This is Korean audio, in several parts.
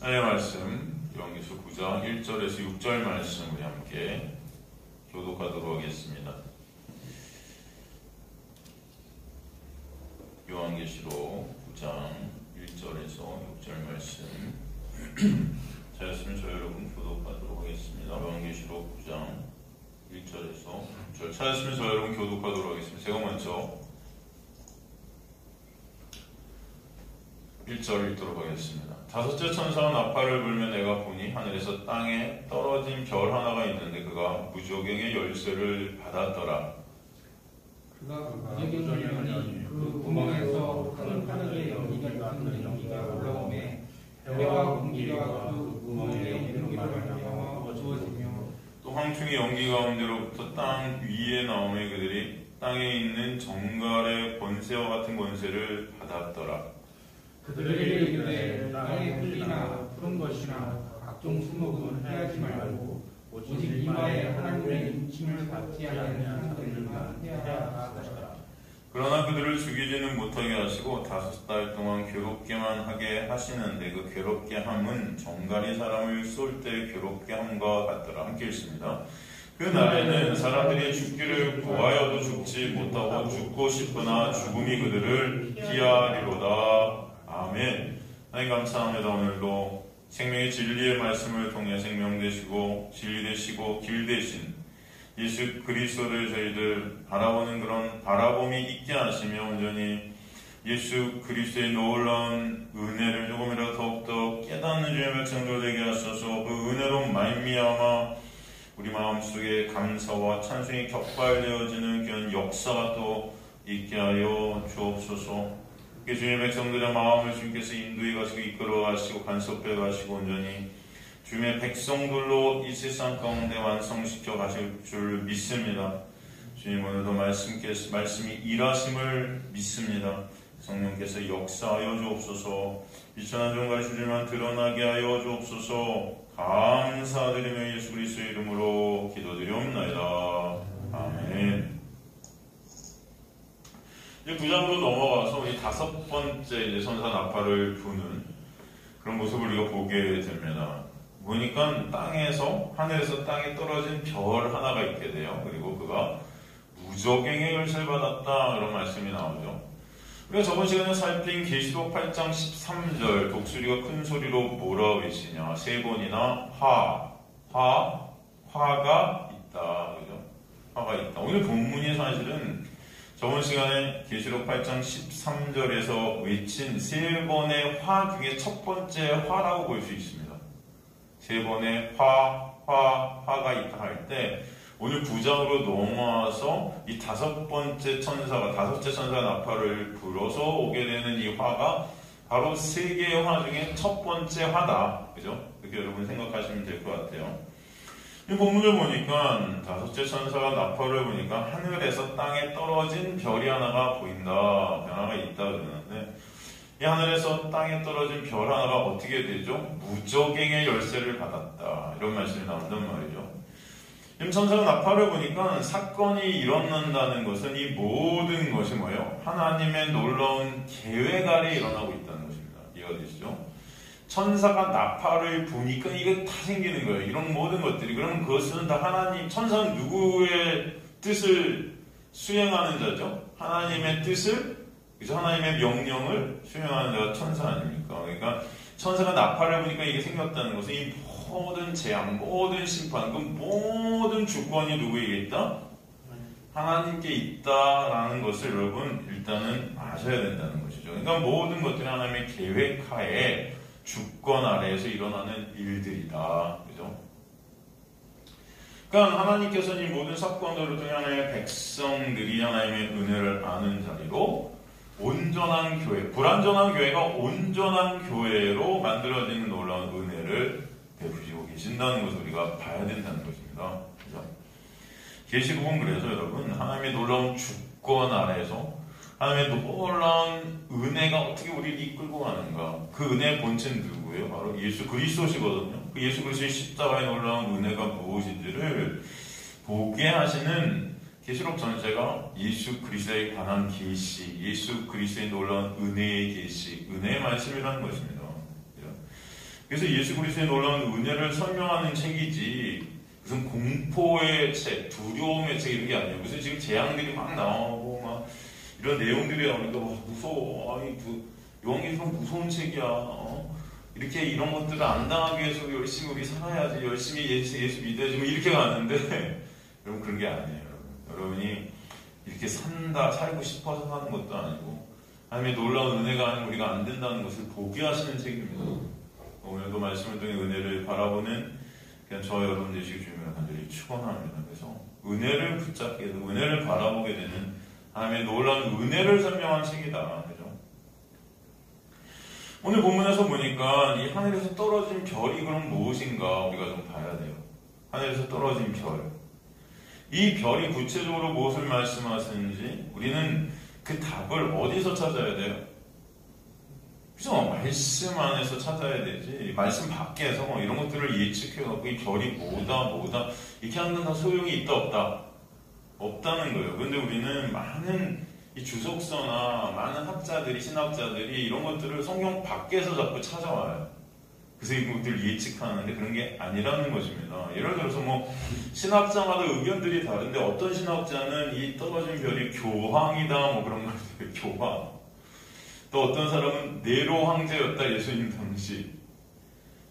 하나님의 말씀 요한계시록 9장 1절에서 6절 말씀 우리 함께 교독하도록 하겠습니다. 요한계시록 9장 1절에서 6절 말씀 찾았으면 저희 여러분 교독하도록 하겠습니다. 요한계시록 9장 1절에서 6절 찾았으면 저희 여러분 교독하도록 하겠습니다. 제가 먼저 1절 읽도록 하겠습니다. 다섯째 천사가 나팔을 불며 내가 보니 하늘에서 땅에 떨어진 별 하나가 있는데 그가 무저갱의 열쇠를 받았더라. 그가 무저갱을 열니 그 구멍에서 큰 하늘의 연기가 같은 연기가 올라오매 해와 공기가 그 구멍에 연기로 말미암아 어두워지며 또 황충이 연기 가운데로부터 땅 위에 나오매 그들이 땅에 있는 정갈의 권세와 같은 권세를 받았더라. 그들에게 이르되 땅의 풀이나 푸른 것이나 각종 수목은 해하지 말고 오직 이마에 하나님의 인침을 받지 않는 그들만 해야 하시더라. 그러나 그들을 죽이지는 못하게 하시고 5달 동안 괴롭게만 하게 하시는데 그 괴롭게 함은 정갈이 사람을 쏠 때 괴롭게 함과 같더라. 함께 읽습니다. 그 날에는 사람들이 죽기를 구하여도 죽지 못하고 죽고 싶으나 죽음이 그들을 피하리로다. 아멘. 하나님 감사합니다. 오늘도 생명의 진리의 말씀을 통해 생명 되시고 진리 되시고 길 되신 예수 그리스도를 저희들 바라보는 그런 바라봄이 있게 하시며 온전히 예수 그리스도의 놀라운 은혜를 조금이라도 더욱더 깨닫는 주의 백성들 되게 하셔서 그 은혜로 말미암아 우리 마음속에 감사와 찬송이 격발되어지는 그런 역사가 또 있게 하여 주옵소서. 주님의 백성들의 마음을 주님께서 인도해 가시고 이끌어 가시고 간섭해 가시고 온전히 주님의 백성들로 이 세상 가운데 완성시켜 가실 줄 믿습니다. 주님 오늘도 말씀이 일하심을 믿습니다. 성령께서 역사하여 주옵소서. 비천한 종과 주님만 드러나게 하여 주옵소서. 감사드리며 예수 그리스도의 이름으로 기도드리옵나이다. 아멘. 이제 9장으로 넘어가서 우리 5번째 선사 나팔을 부는 그런 모습을 우리가 보게 됩니다. 보니까 하늘에서 땅에 떨어진 별 하나가 있게 돼요. 그리고 그가 무저갱의 열쇠를 받았다. 그런 말씀이 나오죠. 우리가 저번 시간에 살핀 계시록 8장 13절 독수리가 큰 소리로 뭐라고 계시냐. 3번이나 화가 있다. 그죠? 화가 있다. 오늘 본문이 사실은 저번 시간에 계시록 8장 13절에서 외친 3번의 화 중에 첫 번째 화라고 볼 수 있습니다. 3번의 화가 있다 할 때 오늘 9장으로 넘어와서 이 5번째 천사가 나팔을 불어서 오게 되는 이 화가 바로 3개의 화 중에 첫 번째 화다. 그죠? 그렇게 여러분 생각하시면 될 것 같아요. 이 본문을 보니까 5째 천사가 나팔을 보니까 하늘에서 땅에 떨어진 별이 하나가 보인다. 별 하나가 있다 그러는데 이 하늘에서 땅에 떨어진 별 하나가 어떻게 되죠? 무저갱의 열쇠를 받았다. 이런 말씀이 나온단 말이죠. 이 천사가 나팔을 보니까 사건이 일어난다는 것은 이 모든 것이 뭐예요? 하나님의 놀라운 계획 아래 일어나고 있다는 것입니다. 이해가 되시죠? 천사가 나팔을 부니까 이게 다 생기는 거예요. 이런 모든 것들이. 그러면 그것은 다 천사는 누구의 뜻을 수행하는 자죠? 하나님의 뜻을, 그죠? 하나님의 명령을 수행하는 자가 천사 아닙니까? 그러니까 천사가 나팔을 부니까 이게 생겼다는 것은 이 모든 재앙, 모든 심판, 그 모든 주권이 누구에게 있다? 하나님께 있다라는 것을 여러분 일단은 아셔야 된다는 것이죠. 그러니까 모든 것들이 하나님의 계획하에 주권 아래에서 일어나는 일들이다. 그죠? 그러니까 하나님께서는 이 모든 사건들을 통해 하나님의 백성들이 하나님의 은혜를 아는 자리로 온전한 교회, 불완전한 교회가 온전한 교회로 만들어지는 놀라운 은혜를 베푸시고 계신다는 것을 우리가 봐야 된다는 것입니다. 그죠? 계시록은 그래서 여러분 하나님의 놀라운 주권 아래에서 하나님의 놀라운 은혜가 어떻게 우리를 이끌고 가는가. 그 은혜의 본체는 누구예요? 바로 예수 그리스도시거든요. 그 예수 그리스도의 십자가의 놀라운 은혜가 무엇인지를 보게 하시는 계시록 전체가 예수 그리스도에 관한 계시, 예수 그리스도의 놀라운 은혜의 계시, 은혜의 말씀이라는 것입니다. 그래서 예수 그리스도의 놀라운 은혜를 설명하는 책이지 무슨 공포의 책, 두려움의 책 이런 게 아니에요. 무슨 지금 재앙들이 막 나오고 막 이런 내용들이 나오니까 무서워. 아니 요한계시록 무서운 책이야. 이렇게 이런 것들을 안 당하기 위해서 열심히 우리 살아야지. 열심히 예수 믿어야지. 뭐 이렇게 가는데 여러분 그런 게 아니에요. 여러분이 이렇게 살고 싶어서 사는 것도 아니고 하나님의 놀라운 은혜가 아니면 우리가 안 된다는 것을 보게 하시는 책입니다. 오늘도 말씀을 통해 은혜를 바라보는 그냥 저 여러분 되시기 주님을 간절히 축원합니다. 그래서 은혜를 붙잡게 되고 은혜를 바라보게 되는 하나님의 놀라운 은혜를 설명한 책이다. 그죠? 오늘 본문에서 보니까 이 하늘에서 떨어진 별이 그럼 무엇인가 우리가 좀 봐야 돼요. 하늘에서 떨어진 별. 이 별이 구체적으로 무엇을 말씀하시는지 우리는 그 답을 어디서 찾아야 돼요? 그죠? 말씀 안에서 찾아야 되지. 말씀 밖에서 뭐 이런 것들을 예측해갖고 이 별이 뭐다 이렇게 하는 건 다 소용이 있다 없다? 없다는 거예요. 그런데 우리는 많은 이 주석서나 많은 학자들이 신학자들이 이런 것들을 성경 밖에서 자꾸 찾아와요. 그래서 이것들을 예측하는데 그런 게 아니라는 것입니다. 예를 들어서 뭐 신학자마다 의견들이 다른데 어떤 신학자는 이 떨어진 별이 교황이다 뭐 그런 걸 교황. 또 어떤 사람은 네로 황제였다 예수님 당시.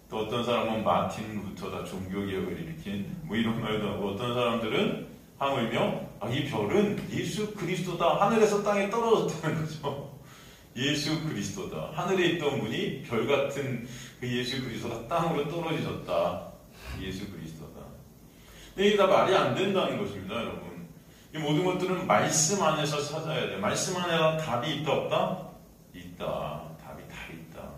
또 어떤 사람은 마틴 루터다 종교개혁을 일으킨 뭐 이런 말도 하고 어떤 사람들은 하물며 이 별은 예수 그리스도다. 하늘에서 땅에 떨어졌다는 거죠. 예수 그리스도다. 하늘에 있던 분이 별 같은 그 예수 그리스도가 땅으로 떨어지셨다. 예수 그리스도다. 근데 이게 다 말이 안 된다는 것입니다, 여러분. 이 모든 것들은 말씀 안에서 찾아야 돼요. 말씀 안에 답이 있다 없다? 있다. 답이 다 있다.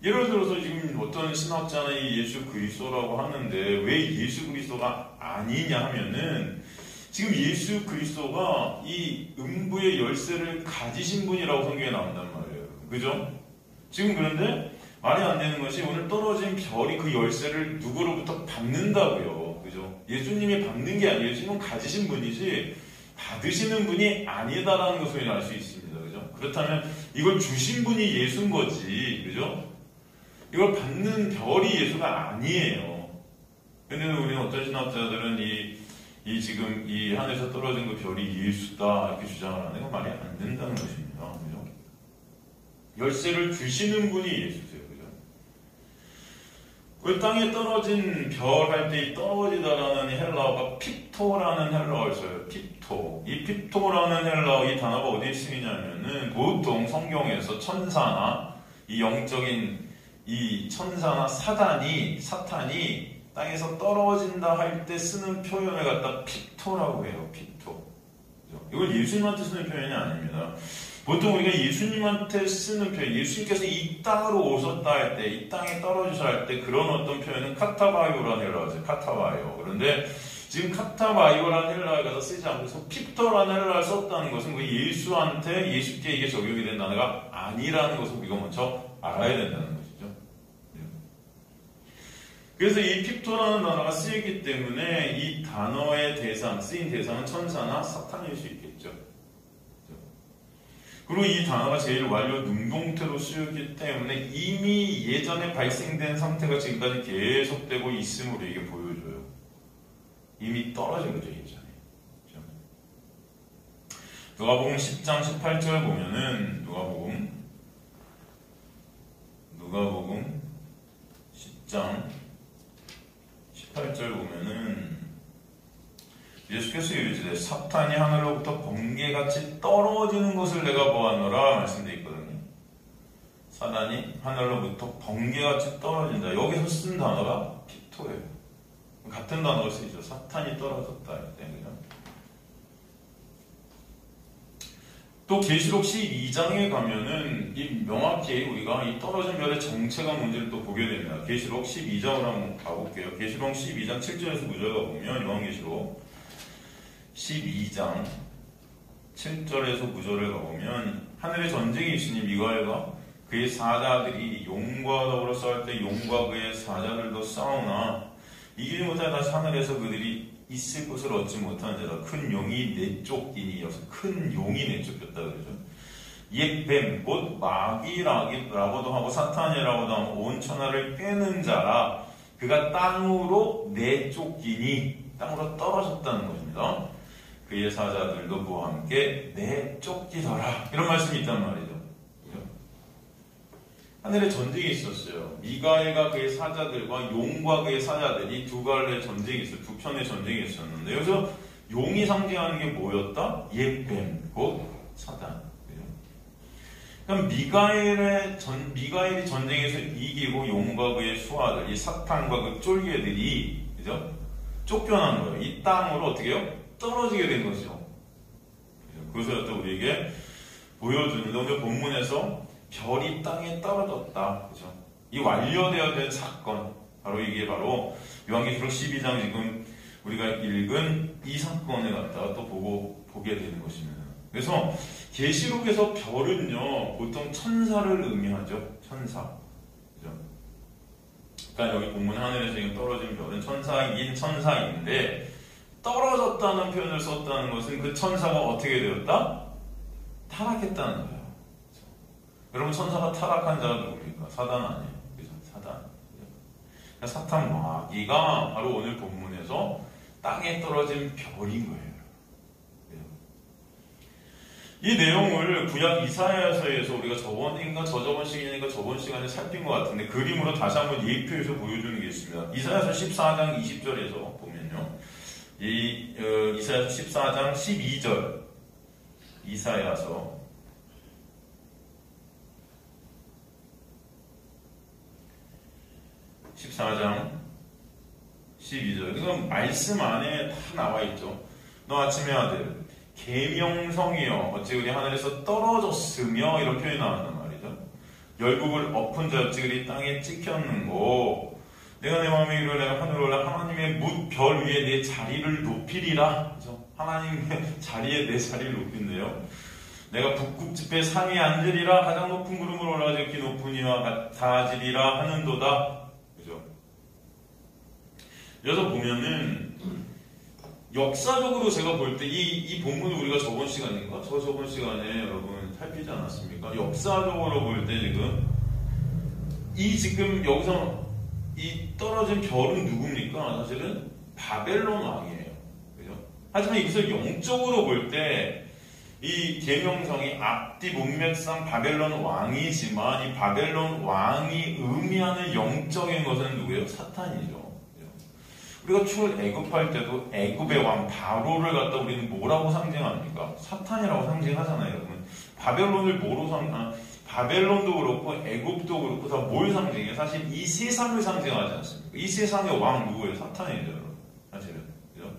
예를 들어서 지금 어떤 신학자는 이 예수 그리스도라고 하는데 왜 예수 그리스도가 아니냐 하면은 지금 예수 그리스도가 이 음부의 열쇠를 가지신 분이라고 성경에 나온단 말이에요. 그죠? 지금 그런데 말이 안 되는 것이 오늘 떨어진 별이 그 열쇠를 누구로부터 받는다고요. 그죠? 예수님이 받는 게 아니에요. 예수님은 가지신 분이지 받으시는 분이 아니다라는 것을 알 수 있습니다. 그죠? 그렇다면 이걸 주신 분이 예수인 거지. 그죠? 이걸 받는 별이 예수가 아니에요. 근데 우리는 어떤 신학자들은 지금 이 하늘에서 떨어진 그 별이 예수다 이렇게 주장을 하는 건 말이 안 된다는 것입니다. 그죠? 열쇠를 주시는 분이 예수세요. 그죠? 그 땅에 떨어진 별 할 때 이 떨어지다라는 헬라어가 핍토라는 헬라어를 써요. 핍토. 이 핍토라는 헬라어 이 단어가 어디에 쓰이냐면은 보통 성경에서 천사나 이 영적인 이 천사나 사탄이 땅에서 떨어진다 할 때 쓰는 표현을 갖다 핍토라고 해요. 핍토. 이걸 예수님한테 쓰는 표현이 아닙니다. 보통 우리가 예수님한테 쓰는 표현, 예수님께서 이 땅으로 오셨다 할 때, 이 땅에 떨어지셔 할 때 그런 어떤 표현은 카타바이오라는 헬라어죠. 카타바이오. 그런데 지금 카타바이오라는 헬라어를 갖다 쓰지 않고서 핍토라는 헬라어를 썼다는 것은 예수한테, 예수께 이게 적용이 된 단어가 아니라는 것을 우리가 먼저 알아야 된다는 것이죠. 그래서 이 핍토라는 단어가 쓰이기 때문에 이 단어의 쓰인 대상은 천사나 사탄일 수 있겠죠. 그리고 이 단어가 제일 완료 능동태로 쓰였기 때문에 이미 예전에 발생된 상태가 지금까지 계속되고 있음으로 이게 보여줘요. 이미 떨어진 거죠, 예전에. 그렇죠? 누가복음 10장 18절 보면은 누가복음 10장 18절 보면은 예수께서 이르시되 사탄이 하늘로부터 번개같이 떨어지는 것을 내가 보았노라 말씀되어 있거든요. 사탄이 하늘로부터 번개같이 떨어진다. 여기서 쓴 단어가 핍토예요. 같은 단어가 쓰이죠. 사탄이 떨어졌다 할 때. 또 계시록 12장에 가면은 이 명확히 우리가 이 떨어진 별의 정체가 뭔지를 또 보게 됩니다. 계시록 12장으로 한번 가볼게요. 계시록 12장 7절에서 9절 가보면 요한계시록 12장 7절에서 9절을 가보면 하늘에 전쟁이 있으니 미가엘과 그의 사자들이 용과 더불어 싸울 때 용과 그의 사자들도 싸우나 이기지 못하여 다시 하늘에서 그들이 있을 곳을 얻지 못하는 자라. 큰 용이 내쫓이니 여기서 큰 용이 내쫓겼다 그러죠. 옛뱀 곧 마귀라고도 하고 사탄이라고도 하고 온 천하를 꿰는 자라. 그가 땅으로 내쫓기니 땅으로 떨어졌다는 것입니다. 그의 사자들도 그와 함께 내쫓기더라. 이런 말씀이 있단 말이죠. 하늘에 전쟁이 있었어요. 미가엘과 그의 사자들과 용과 그의 사자들이 두 갈래 전쟁이 있어요. 두 편의 전쟁이 있었는데 여기서 용이 상징하는 게 뭐였다? 옛뱀, 곧 사단. 그럼 미가엘이 전쟁에서 이기고 용과 그의 수하들, 이 사탄과 그 쫄개들이, 그죠? 쫓겨난 거예요. 이 땅으로 어떻게 해요? 떨어지게 된 거죠. 그것을 또 우리에게 보여주는데 오늘 본문에서 별이 땅에 떨어졌다. 그죠? 이 완료되어야 될 사건, 바로 이게 바로 요한계시록 12장 지금 우리가 읽은 이 사건을 갖다가 또 보게 되는 것입니다. 그래서 계시록에서 별은요 보통 천사를 의미하죠. 천사. 그죠? 그러니까 여기 본문 하늘에서 지금 떨어진 별은 천사이긴 천사인데 떨어졌다는 표현을 썼다는 것은 그 천사가 어떻게 되었다? 타락했다는 거예요. 그렇죠? 여러분 천사가 타락한 자가 누굽니까? 사단 아니에요. 그죠? 사단. 그러니까 사탄 마귀가 바로 오늘 본문에서 땅에 떨어진 별인 거예요. 이 내용을 구약 이사야서에서 우리가 저번 시간에 살핀 것 같은데 그림으로 다시 한번 예표해서 보여주는 게 있습니다. 이사야서 14장 20절에서 보면요. 이사야서 14장 12절 이사야서 14장 12절 이건 말씀 안에 다 나와 있죠. 너 아침의 아들 계명성이여 어찌 그리 하늘에서 떨어졌으며 이런 표현이 나왔단 말이죠. 열국을 엎은 자 어찌 그리 땅에 찍혔는고 내가 내 마음에 이르러 내가 하늘을 올라 하나님의 뭇 별 위에 내 자리를 높이리라. 그렇죠? 하나님의 자리에 내 자리를 높인대요. 내가 북극지폐 산 위에 앉으리라. 가장 높은 구름으로 올라가서 이렇게 높은 이와 같아지리라 하는도다. 그죠? 여기서 보면은 역사적으로 제가 볼 때 이 본문을 우리가 저번 시간에 여러분 살피지 않았습니까? 역사적으로 볼 때 지금 여기서 이 떨어진 별은 누굽니까? 사실은 바벨론 왕이에요. 그죠? 하지만 이것을 영적으로 볼 때 이 계명성이 앞뒤 문맥상 바벨론 왕이지만 이 바벨론 왕이 의미하는 영적인 것은 누구예요? 사탄이죠. 우리가 출애굽할 때도 애굽의 왕 바로를 갖다 우리는 뭐라고 상징합니까? 사탄이라고 상징하잖아요, 여러분. 바벨론을 바벨론도 그렇고 애굽도 그렇고 다 뭘 상징해요? 사실 이 세상을 상징하지 않습니까? 이 세상의 왕 누구예요? 사탄이죠, 여러분. 사실은. 그죠?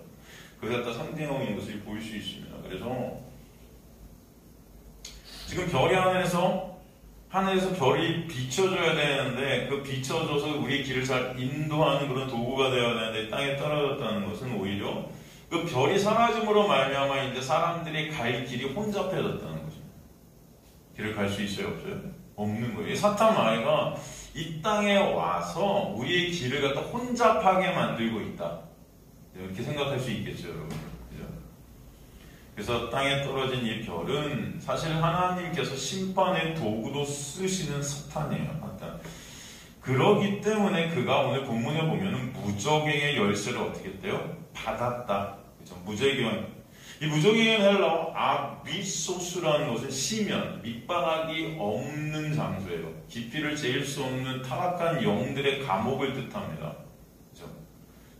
그걸 갖다 상징하고 있는 것을 볼 수 있습니다. 그래서 지금 별이 하늘에서 별이 비춰줘야 되는데 그 비춰줘서 우리의 길을 잘 인도하는 그런 도구가 되어야 되는데 땅에 떨어졌다는 것은 오히려 그 별이 사라짐으로 말미암아 이제 사람들이 갈 길이 혼잡해졌다는 거죠. 길을 갈 수 있어요? 없어요? 없는 거예요. 사탄 마귀가 이 땅에 와서 우리의 길을 갖다 혼잡하게 만들고 있다. 이렇게 생각할 수 있겠죠, 여러분. 그래서 땅에 떨어진 이 별은 사실 하나님께서 심판의 도구로 쓰시는 사탄이에요. 사탄. 그러기 때문에 그가 오늘 본문에 보면은 무적행의 열쇠를 어떻게 했대요? 받았다. 그렇죠? 무적행. 이 무적행의 헬라어 아비소스라는 것은 시면, 밑바닥이 없는 장소예요. 깊이를 재일 수 없는 타락한 영들의 감옥을 뜻합니다. 그렇죠?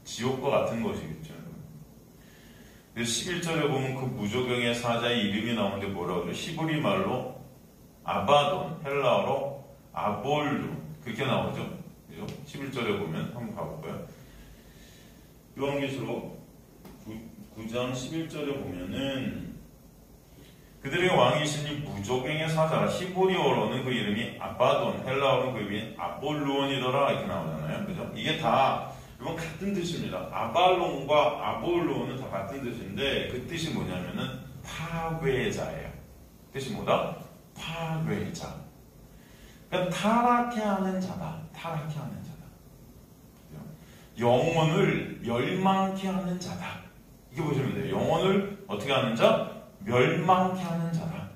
지옥과 같은 것이겠죠. 11절에 보면 그 무적행의 사자의 이름이 나오는데 뭐라고 그래요? 히브리 말로 아바돈, 헬라어로 아볼루 그렇게 나오죠. 그죠? 11절에 보면 한번 가볼까요? 요한계시록 9장 11절에 보면은 그들의 왕이신 이 무적행의 사자 히브리어로는 그 이름이 아바돈, 헬라어로는 그 이름이 아볼루온이더라 이렇게 나오잖아요. 그죠? 이게 다 이건 같은 뜻입니다. 아발론과 아볼론은 다 같은 뜻인데 그 뜻이 뭐냐면은 파괴자예요. 뜻이 뭐다? 파괴자. 그러니까 타락해 하는 자다. 타락해 하는 자다. 영혼을 멸망케 하는 자다. 이게 보시면 돼요. 영혼을 어떻게 하는 자? 멸망케 하는 자다.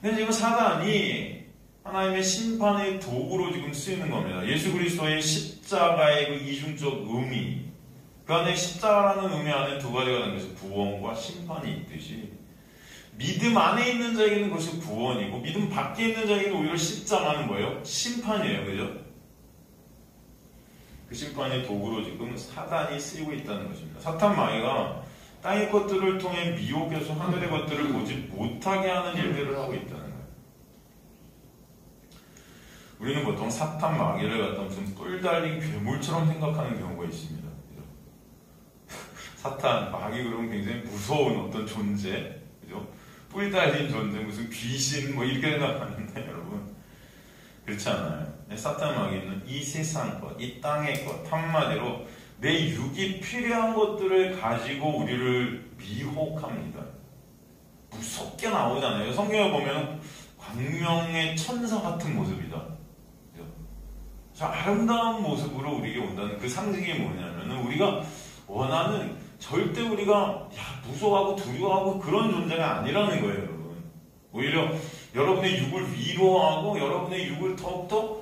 근데 지금 사단이 하나님의 심판의 도구로 지금 쓰이는 겁니다. 예수 그리스도의 십자가의 그 이중적 의미, 그 안에 십자가라는 의미 안에 두 가지가 있는 것이 구원과 심판이 있듯이, 믿음 안에 있는 자에게는 그것이 구원이고 믿음 밖에 있는 자에게는 오히려 십자가는 뭐예요? 심판이에요. 그죠? 그 심판의 도구로 지금 사단이 쓰이고 있다는 것입니다. 사탄 마귀가 땅의 것들을 통해 미혹해서 하늘의 것들을 보지 못하게 하는 일들을 하고 있다는 거예요. 우리는 보통 사탄 마귀를 갖다 무슨 뿔 달린 괴물처럼 생각하는 경우가 있습니다. 그죠? 사탄 마귀 그러면 굉장히 무서운 어떤 존재, 그죠? 뿔 달린 존재, 무슨 귀신 뭐 이렇게 생각하는데 여러분 그렇지 않아요. 사탄 마귀는 이 세상 것, 이 땅의 것, 한마디로 내 육이 필요한 것들을 가지고 우리를 미혹합니다. 무섭게 나오잖아요. 성경에 보면 광명의 천사 같은 모습이다. 저 아름다운 모습으로 우리에게 온다는 그 상징이 뭐냐면은 우리가 원하는 절대 우리가 무서워하고 두려워하고 그런 존재가 아니라는 거예요, 여러분. 오히려 여러분의 육을 위로하고 여러분의 육을 더욱더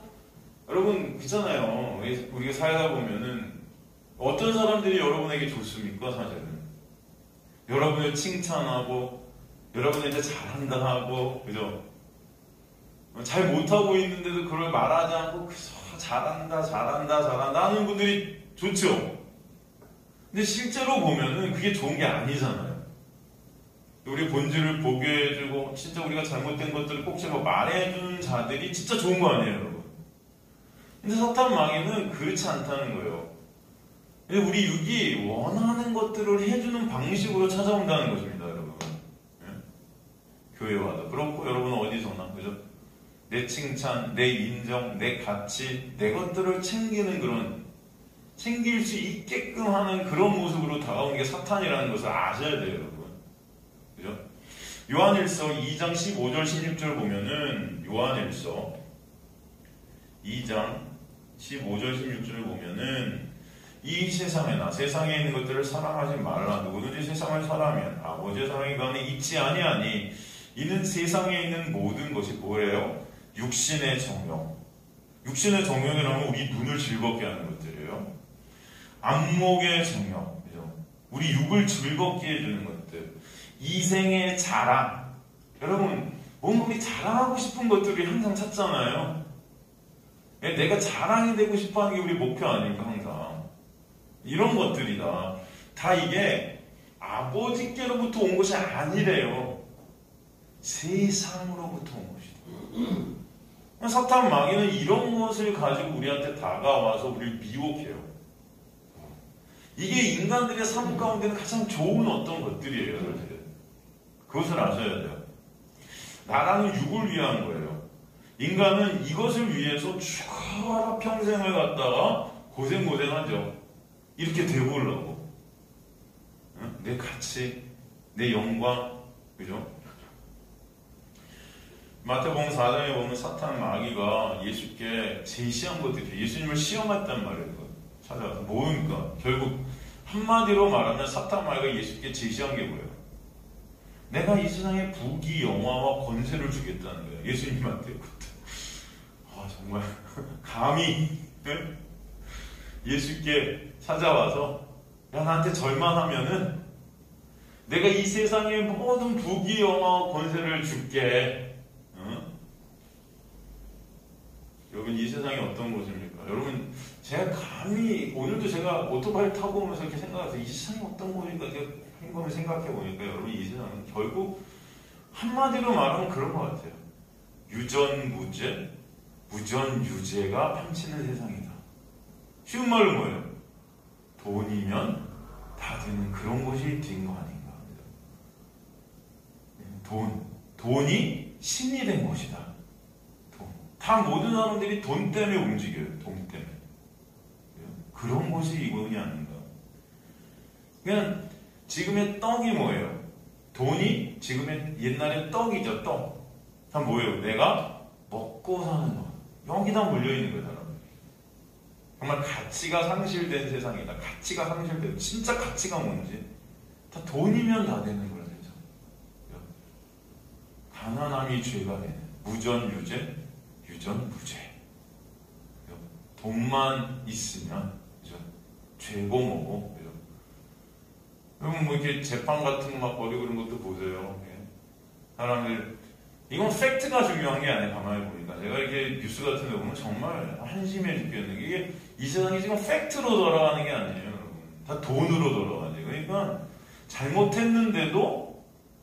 여러분 있잖아요. 우리가 살다 보면은 어떤 사람들이 여러분에게 좋습니까? 사실은 여러분을 칭찬하고 여러분한테 잘한다 하고, 그죠? 잘 못하고 있는데도 그걸 말하지 않고 그저 잘한다 하는 분들이 좋죠. 근데 실제로 보면은 그게 좋은 게 아니잖아요. 우리 본질을 보게 해주고 진짜 우리가 잘못된 것들을 꼭 집어 말해주는 자들이 진짜 좋은 거 아니에요, 여러분. 근데 사탄 마귀는 그렇지 않다는 거예요. 우리 육이 원하는 것들을 해주는 방식으로 찾아온다는 것입니다, 여러분. 예? 교회 와도 그렇고 여러분 어디서나, 그죠? 내 칭찬, 내 인정, 내 가치, 내 것들을 챙기는 그런, 챙길 수 있게끔 하는 그런 모습으로 다가오는 게 사탄이라는 것을 아셔야 돼요, 여러분. 그죠? 요한일서 2장 15절 16절 보면은, 요한일서 2장 15절 16절을 보면은, 이 세상에 있는 것들을 사랑하지 말라. 누구든지 세상을 사랑하면 아버지의 사랑이 그 안에 있지 아니하니, 이는 세상에 있는 모든 것이 뭐예요? 육신의 정욕. 육신의 정욕이라면 우리 눈을 즐겁게 하는 것들이에요. 안목의 정욕, 그죠? 우리 육을 즐겁게 해주는 것들. 이생의 자랑. 여러분, 뭔가 우리 자랑하고 싶은 것들이 항상 찾잖아요. 내가 자랑이 되고 싶어 하는 게 우리 목표 아닙니까, 항상. 이런 것들이다. 다 이게 아버지께로부터 온 것이 아니래요. 세상으로부터 온 것이다. 사탄 마귀는 이런 것을 가지고 우리한테 다가와서 우리를 미혹해요. 이게 인간들의 삶 가운데는 가장 좋은 어떤 것들이에요. 그것을 아셔야 돼요. 나라는 육을 위한 거예요. 인간은 이것을 위해서 죽어라 평생을 갖다가 고생하죠. 이렇게 되보려고. 내 가치, 내 영광, 그죠? 마태복음 4장에 보면 사탄 마귀가 예수께 제시한 것들이 예수님을 시험했단 말이에요. 찾아와서 뭡니까? 결국 한마디로 말하면 사탄 마귀가 예수께 제시한 게 뭐예요? 내가 이 세상에 부귀 영화와 권세를 주겠다는 거예요. 예수님한테. 정말 감히 예수께 찾아와서 야, 나한테 절만 하면은 내가 이 세상의 모든 부귀 영화와 권세를 줄게. 여러분, 이 세상이 어떤 곳입니까? 여러분, 제가 감히 오늘도 제가 오토바이 타고 오면서 이렇게 생각해서 이 세상이 어떤 곳인가 제가 한번 생각해 보니까 여러분, 이 세상은 결국 한마디로 말하면 그런 것 같아요. 유전무죄, 무전유죄가 판치는 세상이다. 쉬운 말로 뭐예요? 돈이면 다 되는 그런 곳이 된 거 아닌가. 돈이 신이 된 곳이다. 다 모든 사람들이 돈 때문에 움직여요. 돈 때문에. 그런 곳이 이곳이 아닌가. 그냥 지금의 떡이 뭐예요? 돈이 지금의 옛날의 떡이죠. 떡. 다 뭐예요? 내가 먹고 사는 거. 여기다 몰려있는 거예요, 사람. 정말 가치가 상실된 세상이다. 가치가 상실된, 진짜 가치가 뭔지. 다 돈이면 다 되는 거예요, 세상. 가난함이 죄가 되는 무전 유죄, 유전 무죄. 돈만 있으면 그죠? 죄고 뭐고 그죠? 여러분 뭐 이렇게 재판 같은 거 막 벌이고 그런 것도 보세요. 사람들 이건 팩트가 중요한 게 아니에요. 가만히 보니까 제가 이렇게 뉴스 같은 데 보면 정말 한심해 죽겠는 게 이게 이 세상이 지금 팩트로 돌아가는 게 아니에요, 여러분. 다 돈으로 돌아가지. 그러니까 잘못했는데도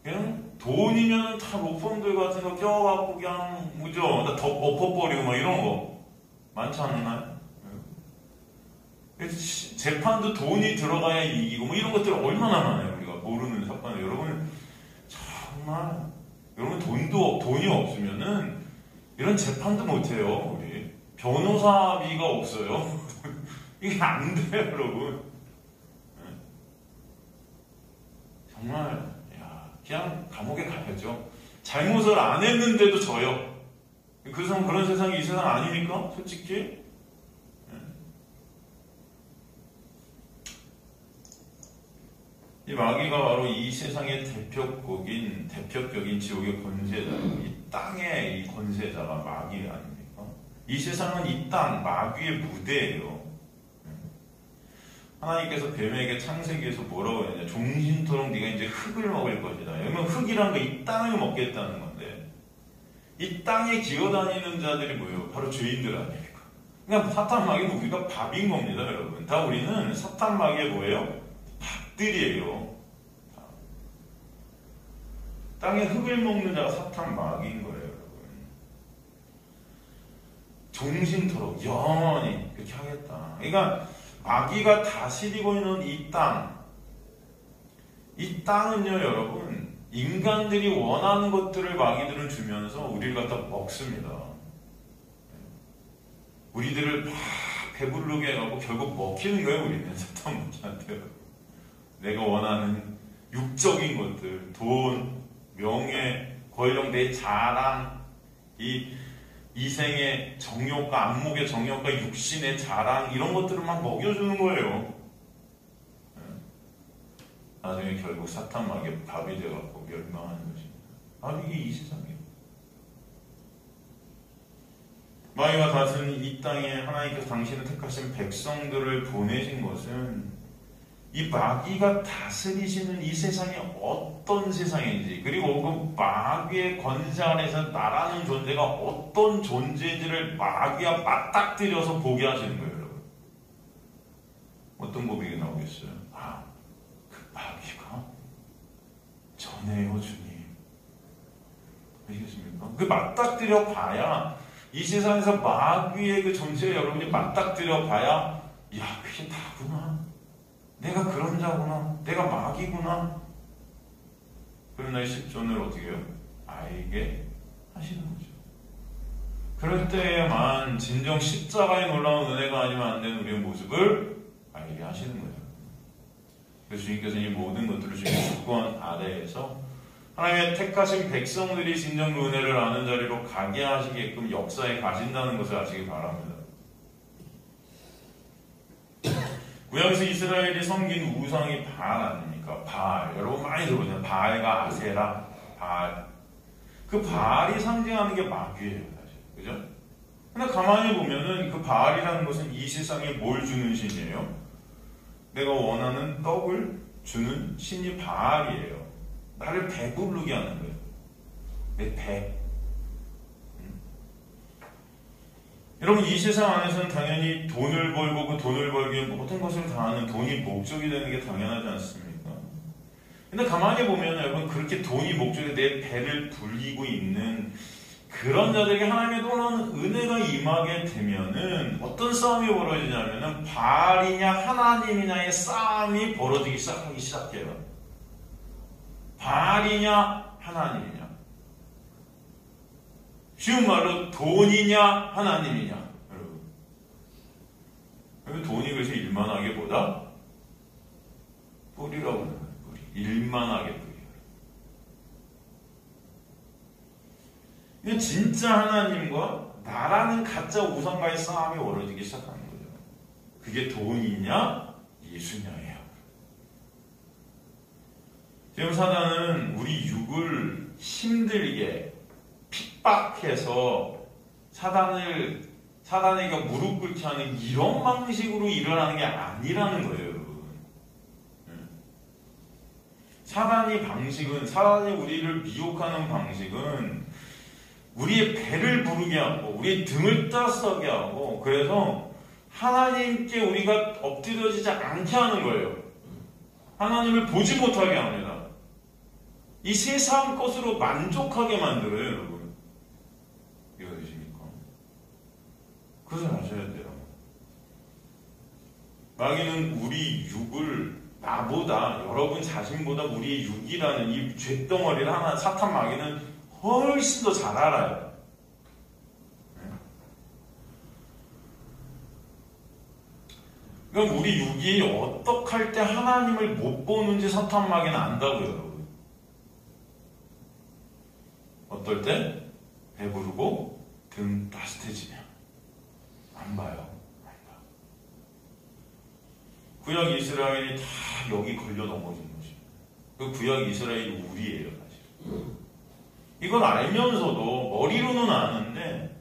그냥 돈이면 다 로펌들 같은 거 껴갖고 그냥 뭐죠? 다 엎어버리고 막 이런 거 많지 않나요? 재판도 돈이 들어가야 이기고 뭐 이런 것들 얼마나 많아요. 우리가 모르는 사건을. 여러분 정말 여러분 돈이 없으면은 이런 재판도 못해요. 우리 변호사비가 없어요. 이게 안 돼요, 여러분. 정말 그냥 감옥에 가야죠. 잘못을 안 했는데도 져요. 그런 세상이 이 세상 아닙니까? 솔직히. 이 마귀가 바로 이 세상의 대표격인 지옥의 권세자, 이 땅의 이 권세자가 마귀 아닙니까? 이 세상은 이 땅, 마귀의 무대예요. 하나님께서 뱀에게 창세기에서 뭐라고 했냐? 종신토록 네가 이제 흙을 먹을 것이다. 그러면 흙이란 거 이 땅을 먹겠다는 건데, 이 땅에 기어다니는 자들이 뭐예요? 바로 죄인들 아닙니까? 그러니까 사탄 마귀는 우리가 밥인 겁니다, 여러분. 다 우리는 사탄 마귀의 뭐예요? 밥들이에요. 땅에 흙을 먹는 자가 사탄 마귀인 거예요, 여러분. 종신토록 영원히 그렇게 하겠다. 그러니까 마귀가 다스리고 있는 이 땅은요, 여러분, 인간들이 원하는 것들을 마귀들은 주면서 우리를 갖다 먹습니다. 우리들을 막 배부르게 해가고 결국 먹히는 거예요, 우리는. 사탄 마귀한테요. 내가 원하는 육적인 것들, 돈, 명예, 권력, 내 자랑, 이 이생의 정욕과 안목의 정욕과 육신의 자랑 이런 것들을 막 먹여주는 거예요. 나중에 결국 사탄 마귀의 밥이 되어갖고 멸망하는 것입니다. 이게 이 세상이에요. 마귀가 다스리는 이 땅에 하나님께서 당신을 택하신 백성들을 보내신 것은 이 마귀가 다스리시는 이 세상이 어떤 세상인지, 그리고 그 마귀의 권세 아래서 나라는 존재가 어떤 존재인지를 마귀와 맞닥뜨려서 보게 하시는 거예요, 여러분. 어떤 고백이 나오겠어요? 그 마귀가 전해요, 주님. 아시겠습니까? 그 맞닥뜨려 봐야, 이 세상에서 마귀의 그 존재를 여러분이 맞닥뜨려 봐야, 그게 다구나. 내가 그런 자구나. 내가 마귀구나. 그러나 이 십존을 어떻게 해요? 알게 하시는 거죠. 그럴 때에만 진정 십자가의 놀라운 은혜가 아니면 안 되는 우리의 모습을 알게 하시는 거예요. 그래서 주님께서 이 모든 것들을 주님의 주권 아래에서 하나님의 택하신 백성들이 진정 그 은혜를 아는 자리로 가게 하시게끔 역사에 가신다는 것을 아시기 바랍니다. 구약에서 이스라엘이 섬긴 우상이 바알 아닙니까? 바알. 여러분 많이 들어보잖아요. 바알과 아세라, 바알. 그 바알이 상징하는 게 마귀예요, 사실. 그죠? 근데 가만히 보면은 그 바알이라는 것은 이 세상에 뭘 주는 신이에요? 내가 원하는 떡을 주는 신이 바알이에요. 나를 배부르게 하는 거예요. 내 배. 여러분, 이 세상 안에서는 당연히 돈을 벌고 그 돈을 벌기 위해 모든 것을 다하는 돈이 목적이 되는 게 당연하지 않습니까? 근데 가만히 보면 여러분, 그렇게 돈이 목적이 내 배를 불리고 있는 그런 자들에게 하나님의 놀라운 은혜가 임하게 되면은 어떤 싸움이 벌어지냐면은 바알이냐 하나님이냐의 싸움이 벌어지기 시작해요. 바알이냐 하나님이냐. 쉬운 말로 돈이냐 하나님이냐. 여러분, 돈이 그래서 일만하게보다 뿌리라고 하는 거예요. 뿌리. 일만하게 뿌리. 진짜 하나님과 나라는 가짜 우상과의 싸움이 벌어지기 시작하는 거죠. 그게 돈이냐 예수냐예요. 지금 사단은 우리 육을 힘들게 핍박해서 사단에게 무릎 꿇게 하는 이런 방식으로 일어나는 게 아니라는 거예요, 여러분. 사단이 우리를 미혹하는 방식은 우리의 배를 부르게 하고 우리의 등을 따스하게 하고, 그래서 하나님께 우리가 엎드려지지 않게 하는 거예요. 하나님을 보지 못하게 합니다. 이 세상 것으로 만족하게 만들어요, 여러분. 이해되십니까? 그것을 아셔야 돼요. 마귀는 우리 육을 나보다, 여러분 자신보다 우리의 육이라는 이 쇳덩어리를 사탄 마귀는 훨씬 더 잘 알아요. 그럼 우리 육이 어떻게 할 때 하나님을 못 보는지 사탄 마귀는 안다고요, 여러분. 어떨 때? 배부르고 등 따뜻해지면 안 봐요. 구약 이스라엘이 다 여기 걸려 넘어진 것입니다. 그 구약 이스라엘이 우리예요, 사실. 이걸 알면서도 머리로는 아는데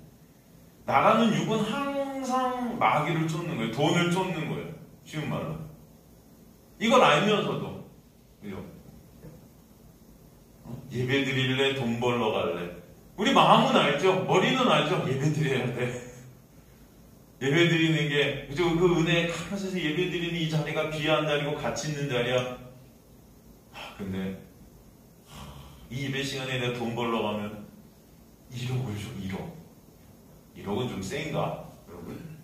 나가는 육은 항상 마귀를 쫓는 거예요. 돈을 쫓는 거예요. 쉬운 말로. 이걸 알면서도, 그죠? 예배 드릴래? 돈 벌러 갈래? 우리 마음은 알죠? 머리는 알죠? 예배 드려야 돼. 예배 드리는 게, 그죠? 그 은혜 가면서 예배 드리는 이 자리가 귀한 자리고 가치 있는 자리야. 근데 이 예배 시간에 내가 돈 벌러 가면 1억을 줘, 1억. 1억은 좀 센가? 여러분?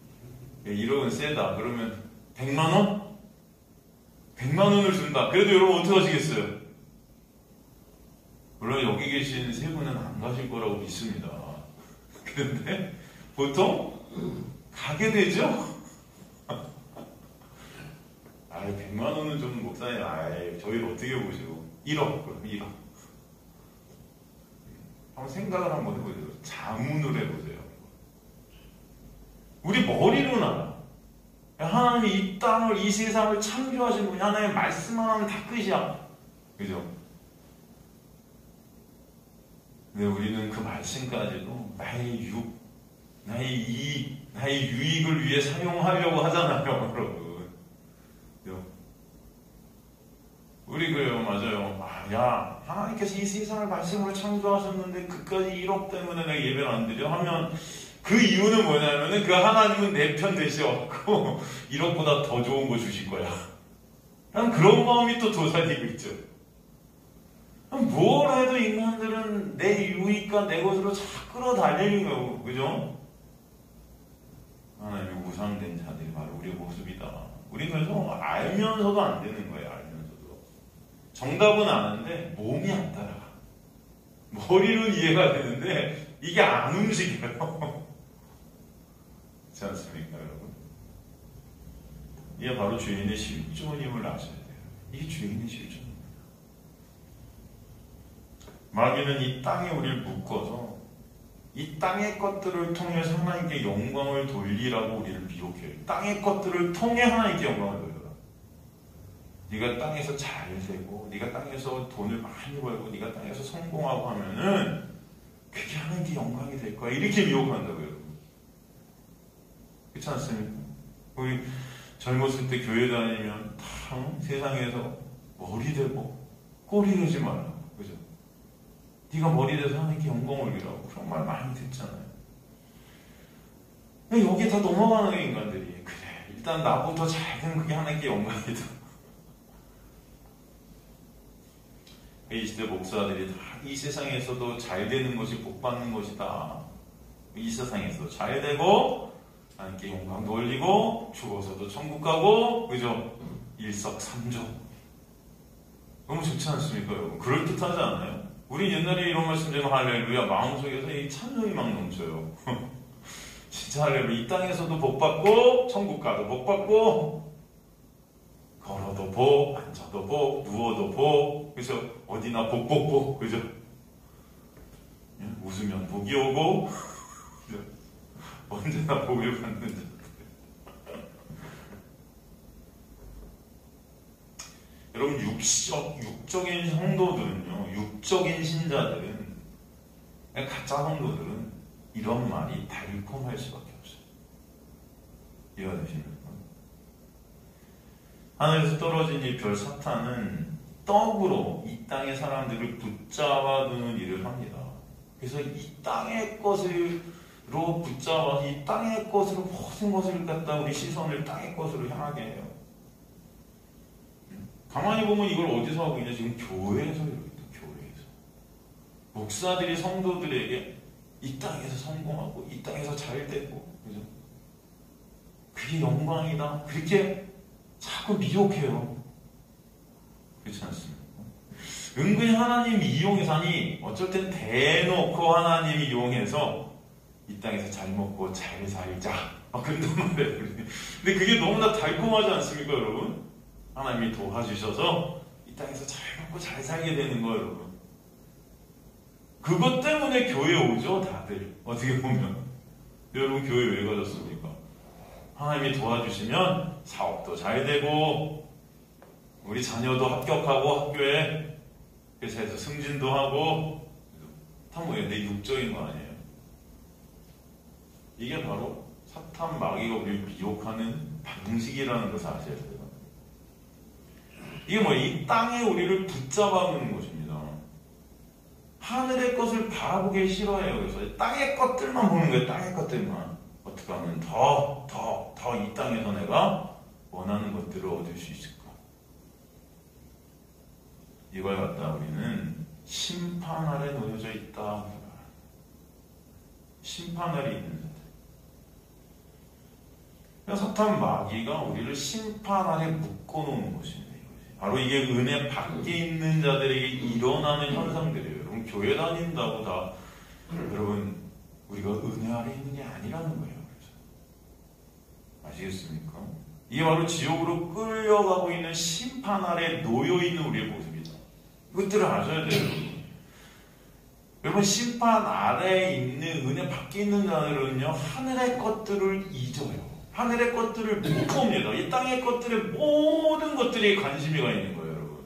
1억은 세다. 그러면 100만원? 100만원을 준다. 그래도 여러분 어떻게 하시겠어요? 물론 여기 계신 세 분은 안 가실 거라고 믿습니다. 그런데 보통 가게 되죠? 100만원은 좀 목사님, 저희를 어떻게 보시고. 1억, 그럼 1억. 한번 생각을 한번 해보세요. 자문을 해보세요. 우리 머리로는 알아. 하나님이 이 땅을, 이 세상을 창조하신 분이 하나님의 말씀만 하면 다 끝이야. 그죠? 근데 우리는 그 말씀까지도 나의 육, 나의 이익, 나의 유익을 위해 사용하려고 하잖아요, 여러분. 그죠? 우리 그래요, 맞아요. 야, 하나님께서 이 세상을 말씀으로 창조하셨는데 그까지 1억 때문에 내가 예배를 안 드려? 하면 그 이유는 뭐냐면은 그 하나님은 내 편 되셔갖고 1억보다 더 좋은 거 주실 거야. 난 그런 마음이 또 도사리고 있죠. 뭘 해도 인간들은 내 유익과 내 것으로 자꾸 끌어달리는 거고, 그죠? 하나님의 우상된 자들이 바로 우리의 모습이다. 우리 그래서 알면서도 안 되는 거예요, 알면서도. 정답은 아는데 몸이 안 따라가. 머리로는 이해가 되는데 이게 안 움직여요. 그렇지 않습니까, 여러분? 이게 바로 죄인의 실존임을 아셔야 돼요. 이게 죄인의 실존입니다. 마귀는 이 땅에 우리를 묶어서 이 땅의 것들을 통해서 하나님께 영광을 돌리라고 우리를 미혹해요. 땅의 것들을 통해 하나님께 영광을 돌려라. 네가 땅에서 잘 되고 네가 땅에서 돈을 많이 벌고 네가 땅에서 성공하고 하면은 그게 하나님께 영광이 될 거야. 이렇게 미혹한다고요. 그렇지 않습니까? 우리 젊었을 때 교회 다니면 다 세상에서 머리 되고 꼬리 되지 말라. 그죠? 네가 머리 돼서 하나님께 영광 올리라고 그런 말 많이 듣잖아요. 근데 여기 다 넘어가는 인간들이 그래 일단 나보다 잘 되는 그게 하나님께 영광이다. 이 시대 목사들이 다 이 세상에서도 잘 되는 것이 복 받는 것이다. 이 세상에서 잘 되고 하나님께 영광도 올리고 죽어서도 천국 가고 그죠? 일석삼조 너무 좋지 않습니까 여러분? 그럴듯하지 않아요? 우리 옛날에 이런 말씀 드리면 할렐루야 마음속에서 이 찬송이 막 넘쳐요. 진짜 할렐루야 이 땅에서도 복 받고 천국 가도 복 받고 걸어도 복, 앉아도 복, 누워도 복, 그죠? 어디나 복, 그죠? 웃으면 복이 오고, 그죠? 언제나 복을 받는 자. 여러분, 육적인 성도들은요, 육적인 신자들은 가짜 성도들은 이런 말이 달콤할 수밖에 없어요. 이해가 되십니까? 하늘에서 떨어진 이 별 사탄은 떡으로 이 땅의 사람들을 붙잡아두는 일을 합니다. 그래서 이 땅의 것으로 붙잡아서 이 땅의 것으로 모든 것을 갖다 우리 시선을 땅의 것으로 향하게 해요. 가만히 보면 이걸 어디서 하고 있냐? 지금 교회에서 이러고 있다. 교회에서. 목사들이 성도들에게 이 땅에서 성공하고 이 땅에서 잘되고, 그죠? 그게 영광이다. 그렇게 자꾸 미혹해요. 그렇지 않습니까? 은근히 하나님이 이용해서, 아니 어쩔 땐 대놓고 하나님이 이용해서 이 땅에서 잘 먹고 잘 살자 그런단 말이에요. 근데 그게 너무나 달콤하지 않습니까, 여러분? 하나님이 도와주셔서 이 땅에서 잘 먹고 잘 살게 되는 거예요, 여러분. 그것 때문에 교회에 오죠, 다들. 어떻게 보면. 여러분, 교회 왜 가졌습니까? 하나님이 도와주시면 사업도 잘 되고, 우리 자녀도 합격하고 학교에 회사에서 승진도 하고, 다 뭐예요? 내 육적인 거 아니에요? 이게 바로 사탄 마귀가 우리를 미혹하는 방식이라는 것을 아셔야 돼요. 이게 뭐예요? 이 땅에 우리를 붙잡아놓는 것입니다. 하늘의 것을 바라보기 싫어해요. 그래서 땅의 것들만 보는 거예요. 땅의 것들만. 어떻게 하면 더 이 땅에서 내가 원하는 것들을 얻을 수 있을까? 이걸 갖다 우리는 심판 아래 놓여져 있다. 심판 아래 있는 자들. 사탄 마귀가 우리를 심판 아래 묶어놓는 것입니다. 바로 이게 은혜 밖에 있는 자들에게 일어나는 현상들이에요. 여러분, 교회 다닌다고 다 여러분 우리가 은혜 아래 있는 게 아니라는 거예요. 그래서 아시겠습니까? 이게 바로 지옥으로 끌려가고 있는 심판 아래 놓여있는 우리의 모습이다. 이것들을 아셔야 돼요. 여러분, 심판 아래에 있는 은혜 밖에 있는 자들은요, 하늘의 것들을 잊어요. 하늘의 것들을 못 봅니다. 이 땅의 것들의 모든 것들이 관심이 가 있는 거예요, 여러분.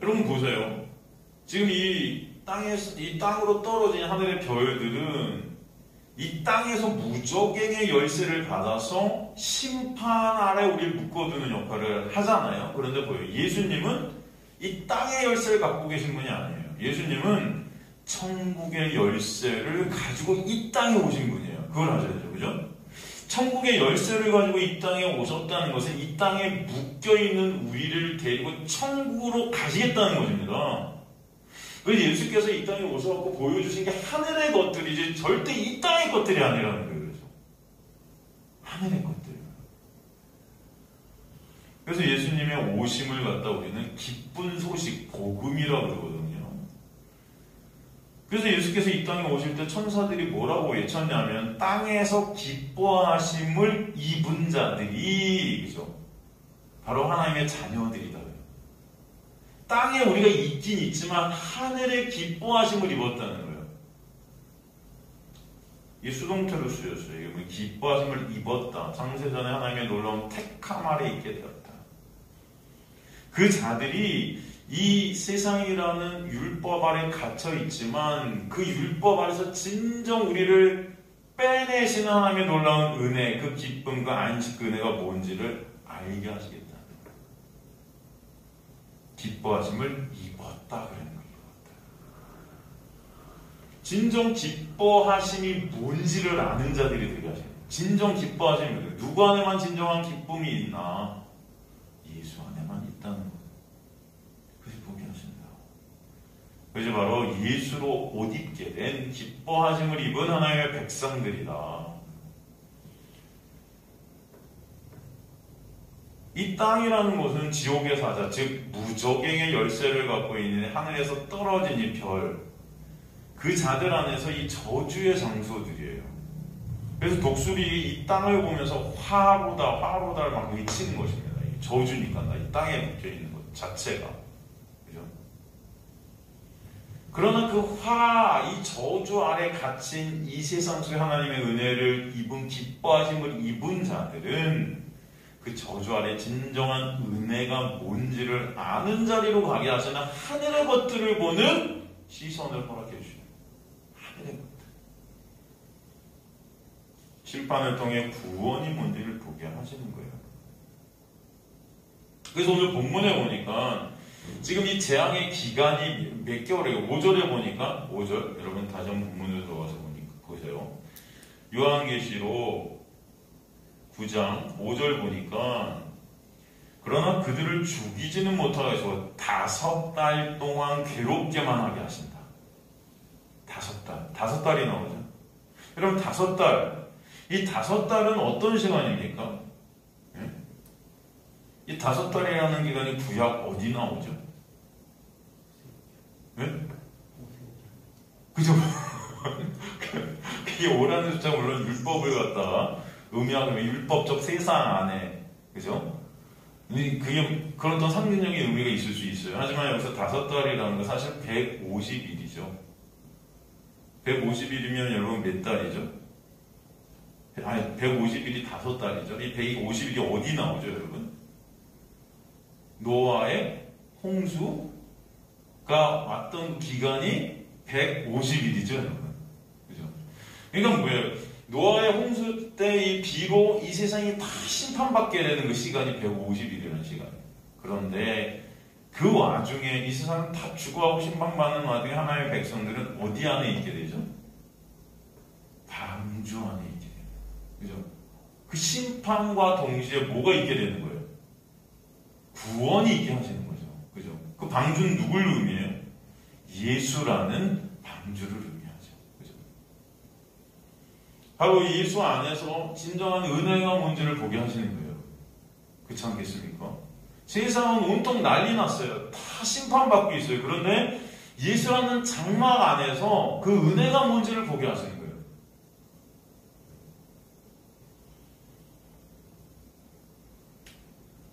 여러분 보세요. 지금 이 땅으로 떨어진 하늘의 별들은 이 땅에서 무적행의 열쇠를 받아서 심판 아래 우리를 묶어두는 역할을 하잖아요. 그런데 보여요. 예수님은 이 땅의 열쇠를 갖고 계신 분이 아니에요. 예수님은 천국의 열쇠를 가지고 이 땅에 오신 분이에요. 그걸 아셔야죠. 그죠? 천국의 열쇠를 가지고 이 땅에 오셨다는 것은 이 땅에 묶여있는 우리를 데리고 천국으로 가시겠다는 것입니다. 그래서 예수께서 이 땅에 오셔서 보여주신 게 하늘의 것들이지 절대 이 땅의 것들이 아니라는 거예요. 그래서 하늘의 것들. 그래서 예수님의 오심을 갖다 우리는 기쁜 소식, 복음이라고 그러거든요. 그래서 예수께서 이 땅에 오실 때 천사들이 뭐라고 외쳤냐면 땅에서 기뻐하심을 입은 자들이, 그죠? 바로 하나님의 자녀들이다. 땅에 우리가 있긴 있지만 하늘의 기뻐하심을 입었다는 거예요. 이 수동태로 쓰였어요. 이게 기뻐하심을 입었다. 창세전에 하나님의 놀라운 택함 아래 있게 되었다. 그 자들이 이 세상이라는 율법 아래 갇혀 있지만 그 율법 아래서 진정 우리를 빼내시는 하나님의 놀라운 은혜, 그 기쁨, 그 안식, 그 은혜가 뭔지를 알게 하시겠다. 기뻐하심을 입었다 그러는 거예요. 진정 기뻐하심이 뭔지를 아는 자들이 되게 하셔요. 진정 기뻐하심이 누구 안에만 진정한 기쁨이 있나? 예수 안에만 있다는 거예요. 그래서 보게 하신다. 그래서 바로 예수로 옷 입게 된 기뻐하심을 입은 하나님의 백성들이다. 이 땅이라는 것은 지옥의 사자, 즉 무적행의 열쇠를 갖고 있는 하늘에서 떨어진 이 별, 그 자들 안에서 이 저주의 장소들이에요. 그래서 독수리 이 땅을 보면서 화로다를 막 외치는 것입니다. 저주니까 이 땅에 묶여있는 것 자체가. 그죠? 그러나 이 저주 아래 갇힌 이 세상 속에 하나님의 은혜를 입은 기뻐하심을 입은 자들은 그 저주 아래 진정한 은혜가 뭔지를 아는 자리로 가게 하시는 하늘의 것들을 보는 시선을 허락해 주시는 하늘의 것들. 심판을 통해 구원이 뭔지를 보게 하시는 거예요. 그래서 오늘 본문에 보니까 지금 이 재앙의 기간이 몇 개월이에요? 5절에 보니까 5절 여러분 다시 한번 본문으로 들어가서 보세요. 요한계시록 9장 5절 보니까 그러나 그들을 죽이지는 못하게 해서 5달 동안 괴롭게만 하게 하신다. 5달. 5달이 나오죠. 여러분 5달. 이 5달은 어떤 시간입니까? 예? 이 5달이라는 기간이 구약 어디 나오죠? 예? 그죠? 그게 오라는 숫자 물론 율법을 갖다가 의미하는 율법적 세상 안에 그죠? 그게 그런 어떤 상징적인 의미가 있을 수 있어요. 하지만 여기서 5달이라는 건 사실 150일이죠. 150일이면 여러분 몇 달이죠? 아니 150일이 5달이죠. 이 150일이 어디 나오죠, 여러분? 노아의 홍수가 왔던 기간이 150일이죠, 여러분. 그죠? 그러니까 뭐예요? 노아의 홍수 때 이 비로 이 세상이 다 심판받게 되는 그 시간이 150일이라는 시간이에요. 그런데 그 와중에 이 세상은 다 죽어가고 심판받는 와중에 하나님의 백성들은 어디 안에 있게 되죠? 방주 안에 있게 돼요. 그죠? 그 심판과 동시에 뭐가 있게 되는 거예요? 구원이 있게 하시는 거죠. 그죠? 그 방주는 누굴 의미해요? 예수라는 방주를 의미하죠. 그죠? 바로 예수 안에서 진정한 은혜가 뭔지를 보게 하시는 거예요. 그렇지 않겠습니까? 세상은 온통 난리 났어요. 다 심판받고 있어요. 그런데 예수라는 장막 안에서 그 은혜가 뭔지를 보게 하시는 거예요.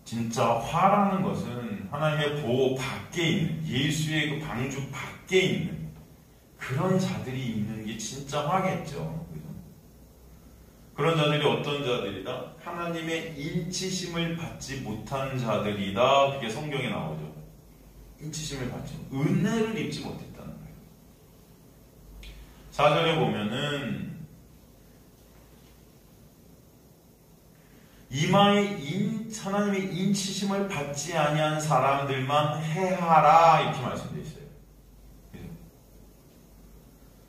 진짜 화라는 것은 하나님의 보호 밖에 있는, 예수의 그 방주 밖에 있는 그런 자들이 있는 게 진짜 화겠죠. 그런 자들이 어떤 자들이다? 하나님의 인치심을 받지 못한 자들이다. 그게 성경에 나오죠. 인치심을 받지 못, 은혜를 입지 못했다는 거예요. 4절에 보면은 이마에 하나님의 인치심을 받지 아니한 사람들만 해하라 이렇게 말씀되어 있어요.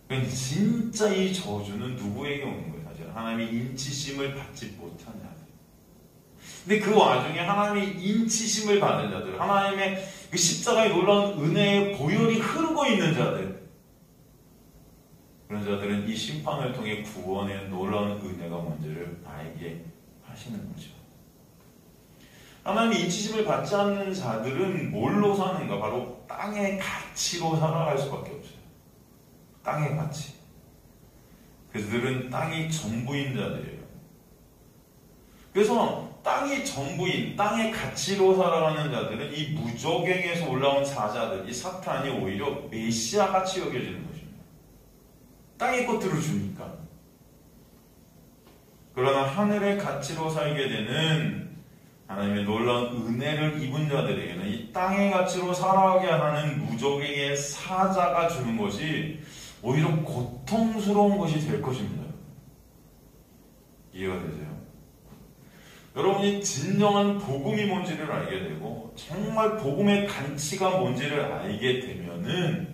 그러니까 진짜 이 저주는 누구에게 오는 거예요? 사실 하나님의 인치심을 받지 못한 자들. 근데 그 와중에 하나님의 인치심을 받은 자들, 하나님의 그 십자가의 놀라운 은혜의 보혈이 흐르고 있는 자들, 그런 자들은 이 심판을 통해 구원의 놀라운 은혜가 뭔지를 알게 하시는 거죠. 하나님의 인치심을 받지 않는 자들은 뭘로 사는가? 바로 땅의 가치로 살아갈 수밖에 없어요. 땅의 가치. 그들은 땅이 전부인 자들이에요. 그래서 땅이 전부인, 땅의 가치로 살아가는 자들은 이 무저갱에서 올라온 사자들, 이 사탄이 오히려 메시아같이 여겨지는 것입니다. 땅의 것들을 주니까. 그러나 하늘의 가치로 살게 되는 하나님의 놀라운 은혜를 입은 자들에게는 이 땅의 가치로 살아가게 하는 무저갱의 사자가 주는 것이 오히려 고통스러운 것이 될 것입니다. 이해가 되세요? 여러분이 진정한 복음이 뭔지를 알게 되고 정말 복음의 가치가 뭔지를 알게 되면은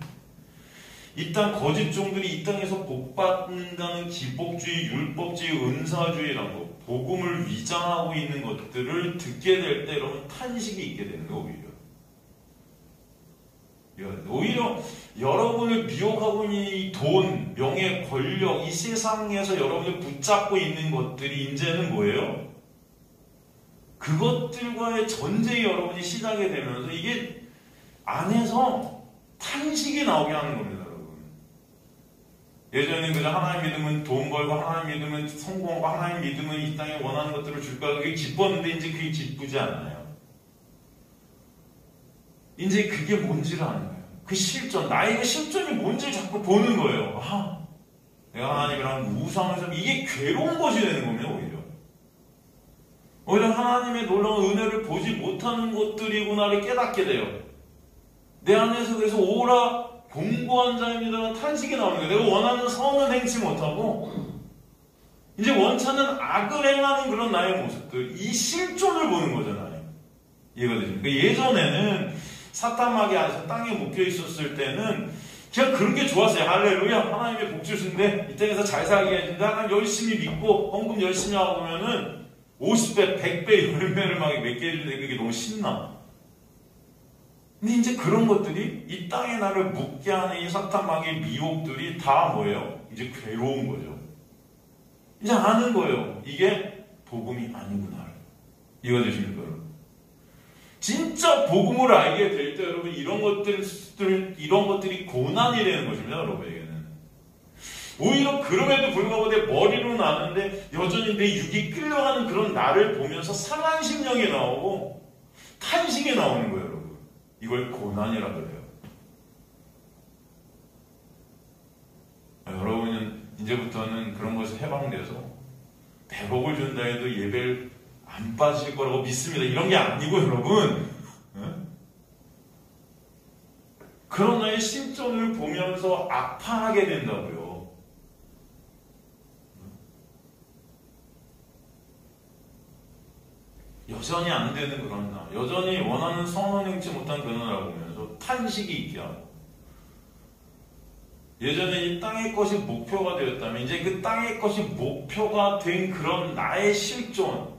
이 땅 거짓 종들이 이 땅에서 복받는다는 기복주의, 율법주의, 은사주의라는 거, 복음을 위장하고 있는 것들을 듣게 될 때 여러분 탄식이 있게 되는 거예요. 오히려 여러분을 미혹하고 있는 이 돈, 명예, 권력, 이 세상에서 여러분을 붙잡고 있는 것들이 이제는 뭐예요? 그것들과의 전쟁이 여러분이 시작이 되면서 이게 안에서 탄식이 나오게 하는 겁니다, 여러분. 예전에는 그저 하나님 믿으면 돈 벌고 하나님 믿으면 성공하고 하나님 믿으면 이 땅에 원하는 것들을 줄 거야. 그게 기뻤는데 이제 그게 기쁘지 않아요. 이제 그게 뭔지를 아는 거예요. 그 실존, 나의 그 실존이 뭔지를 자꾸 보는 거예요. 아, 내가 하나님이랑 우상을 하면 이게 괴로운 것이 되는 겁니다, 오히려. 오히려 하나님의 놀라운 은혜를 보지 못하는 것들이구나를 깨닫게 돼요. 내 안에서 그래서 오라 공고한 자입니다라는 탄식이 나오는 거예요. 내가 원하는 선은 행치 못하고 이제 원찮은 악을 행하는 그런 나의 모습들, 이 실존을 보는 거잖아요. 이해가 되십니까? 예전에는 사탄마귀 안에서 땅에 묶여 있었을 때는 그냥 그런 게 좋았어요. 할렐루야, 하나님의 복 주신데 이 땅에서 잘 살게 해준다. 하나님 열심히 믿고 헌금 열심히 하고 보면은 50배, 100배, 10배를 막 몇 개 해주는데 그게 너무 신나. 근데 이제 그런 것들이 이 땅에 나를 묶게 하는 이 사탄마귀의 미혹들이 다 뭐예요? 이제 괴로운 거죠. 이제 아는 거예요. 이게 복음이 아니구나. 이해가 되십니까, 여러분? 진짜 복음을 알게 될 때 여러분 이런 것들이 고난이 되는 것입니다, 여러분에게는. 오히려 그럼에도 불구하고 내 머리로는 아는데 여전히 내 육이 끌려가는 그런 나를 보면서 상한 심령이 나오고 탄식이 나오는 거예요, 여러분. 이걸 고난이라 그래요. 여러분은 이제부터는 그런 것에 해방돼서 배복을 준다 해도 예배를 안 빠질 거라고 믿습니다. 이런 게 아니고 여러분, 그런 나의 심정을 보면서 아파하게 된다고요. 여전히 안 되는 그런 나, 여전히 원하는 선언을 행치 못한 그런 나를 보면서 탄식이 있게 하고, 예전에 이 땅의 것이 목표가 되었다면 이제 그 땅의 것이 목표가 된 그런 나의 실존,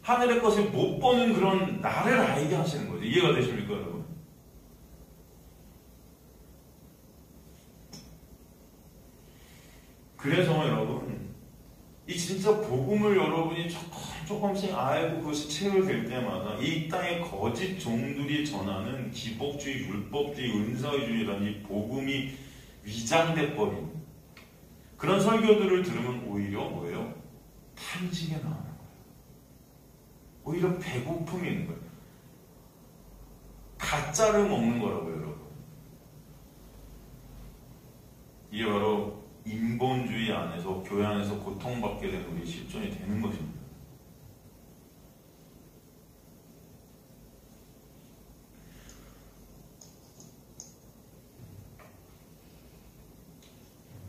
하늘의 것을 못 보는 그런 나를 알게 하시는 거죠. 이해가 되십니까, 여러분? 그래서 여러분, 이 진짜 복음을 여러분이 조금씩 알고 그것이 체결될 때마다 이 땅의 거짓 종들이 전하는 기복주의, 율법주의, 은사주의라는 이 복음이 위장돼 버린 그런 설교들을 들으면 오히려 뭐예요? 탄식에 나오는 거예요. 오히려 배고픔이 있는 거예요. 가짜를 먹는 거라고요, 여러분. 이게 바로 인본주의 안에서, 교회 안에서 고통받게 되는 우리 실존이 되는 것입니다.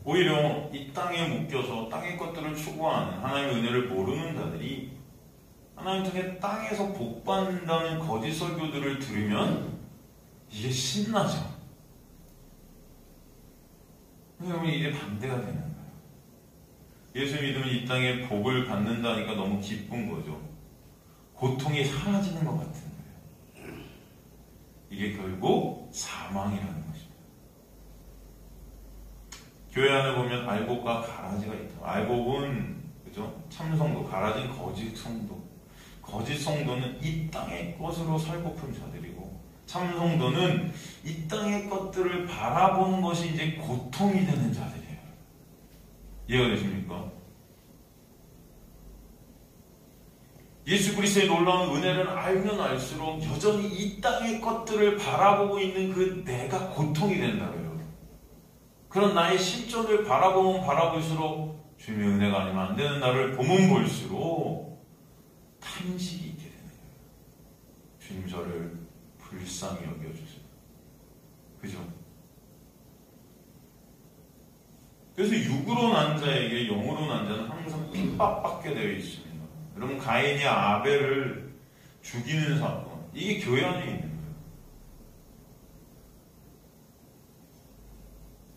오히려 이 땅에 묶여서 땅의 것들을 추구하는 하나님의 은혜를 모르는 자들이 하나님 통해 땅에서 복받는다는 거짓 설교들을 들으면 이게 신나죠. 그러면 이게 반대가 되는 거예요. 예수 믿으면 이 땅에 복을 받는다니까 너무 기쁜 거죠. 고통이 사라지는 것 같은 거예요. 이게 결국 사망이라는 것입니다. 교회 안에 보면 알곡과 가라지가 있다. 알곡은 그죠? 참성도, 가라지는 거짓 성도. 거짓 성도는 이 땅의 것으로 살고픈 자들이고, 참 성도는 이 땅의 것들을 바라보는 것이 이제 고통이 되는 자들이에요. 이해가 되십니까? 예수 그리스도의 놀라운 은혜를 알면 알수록 여전히 이 땅의 것들을 바라보고 있는 그 내가 고통이 된다고요. 그런 나의 실존을 바라보면 바라볼수록 주님의 은혜가 아니면 안 되는 나를 보면 볼수록 탄식이 있게 되는 거예요. 주님 저를 불쌍히 여겨주세요. 그죠? 그래서 육으로 난 자에게 영으로 난 자는 항상 핍박받게 되어 있습니다. 여러분, 가인이 아벨을 죽이는 사건, 이게 교회 안에 있는 거예요.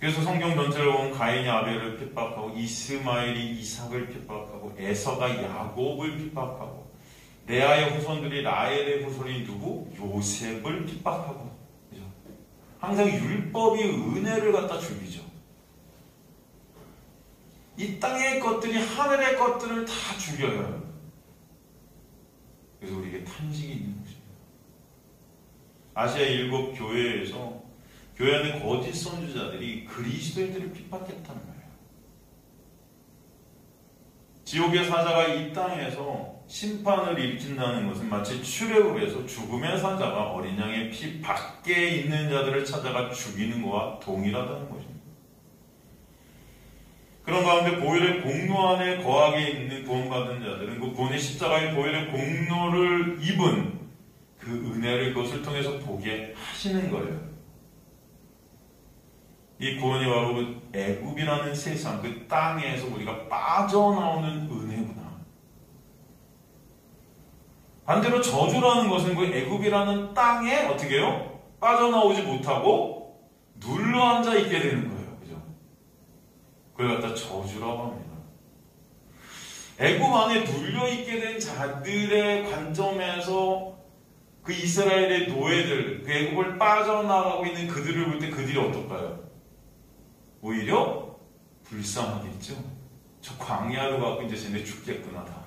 그래서 성경 전체를 보면 가인이 아벨을 핍박하고, 이스마엘이 이삭을 핍박하고, 에서가 야곱을 핍박하고, 레아의 후손들이 라헬의 후손이 누구? 요셉을 핍박하고. 그죠? 항상 율법이 은혜를 갖다 죽이죠. 이 땅의 것들이 하늘의 것들을 다 죽여요. 그래서 우리에게 탄식이 있는 것입니다. 아시아 7 교회에서 교회 안의 거짓 선지자들이 그리스도인들을 핍박했다는 거예요. 지옥의 사자가 이 땅에서 심판을 일으킨다는 것은 마치 출애굽에서 죽음의 사자가 어린 양의 피 밖에 있는 자들을 찾아가 죽이는 것과 동일하다는 것입니다. 그런 가운데 보혈의 공로 안에 거하게 있는 구원받은 자들은 그 구원의 십자가의 보혈의 공로를 입은 그 은혜를 그것을 통해서 보게 하시는 거예요. 이 구원이 바로 그 애굽이라는 세상, 그 땅에서 우리가 빠져나오는 은혜구나. 반대로 저주라는 것은 그 애굽이라는 땅에 어떻게 해요? 빠져나오지 못하고 눌러앉아 있게 되는 거예요. 그죠? 그걸 갖다 저주라고 합니다. 애굽 안에 눌려있게 된 자들의 관점에서 그 이스라엘의 노예들, 그 애굽을 빠져나가고 있는 그들을 볼 때 그들이 어떨까요? 오히려 불쌍하겠죠. 저 광야로 가고 이제 쟤네 죽겠구나 다.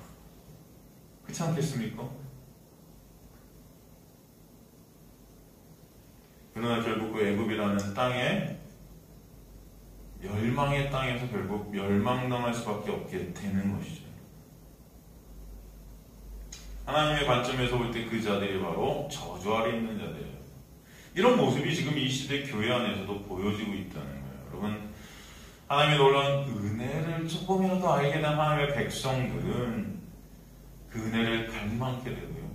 그렇지 않겠습니까? 그러나 결국 그 애굽이라는 땅에 멸망의 땅에서 결국 멸망당할 수밖에 없게 되는 것이죠. 하나님의 관점에서 볼 때 그 자들이 바로 저주 아래 있는 자들이에요. 이런 모습이 지금 이 시대 교회 안에서도 보여지고 있다는 거예요. 여러분, 하나님의 놀라운 은혜를 조금이라도 알게 된 하나님의 백성들은 그 은혜를 갈망하게 되고요.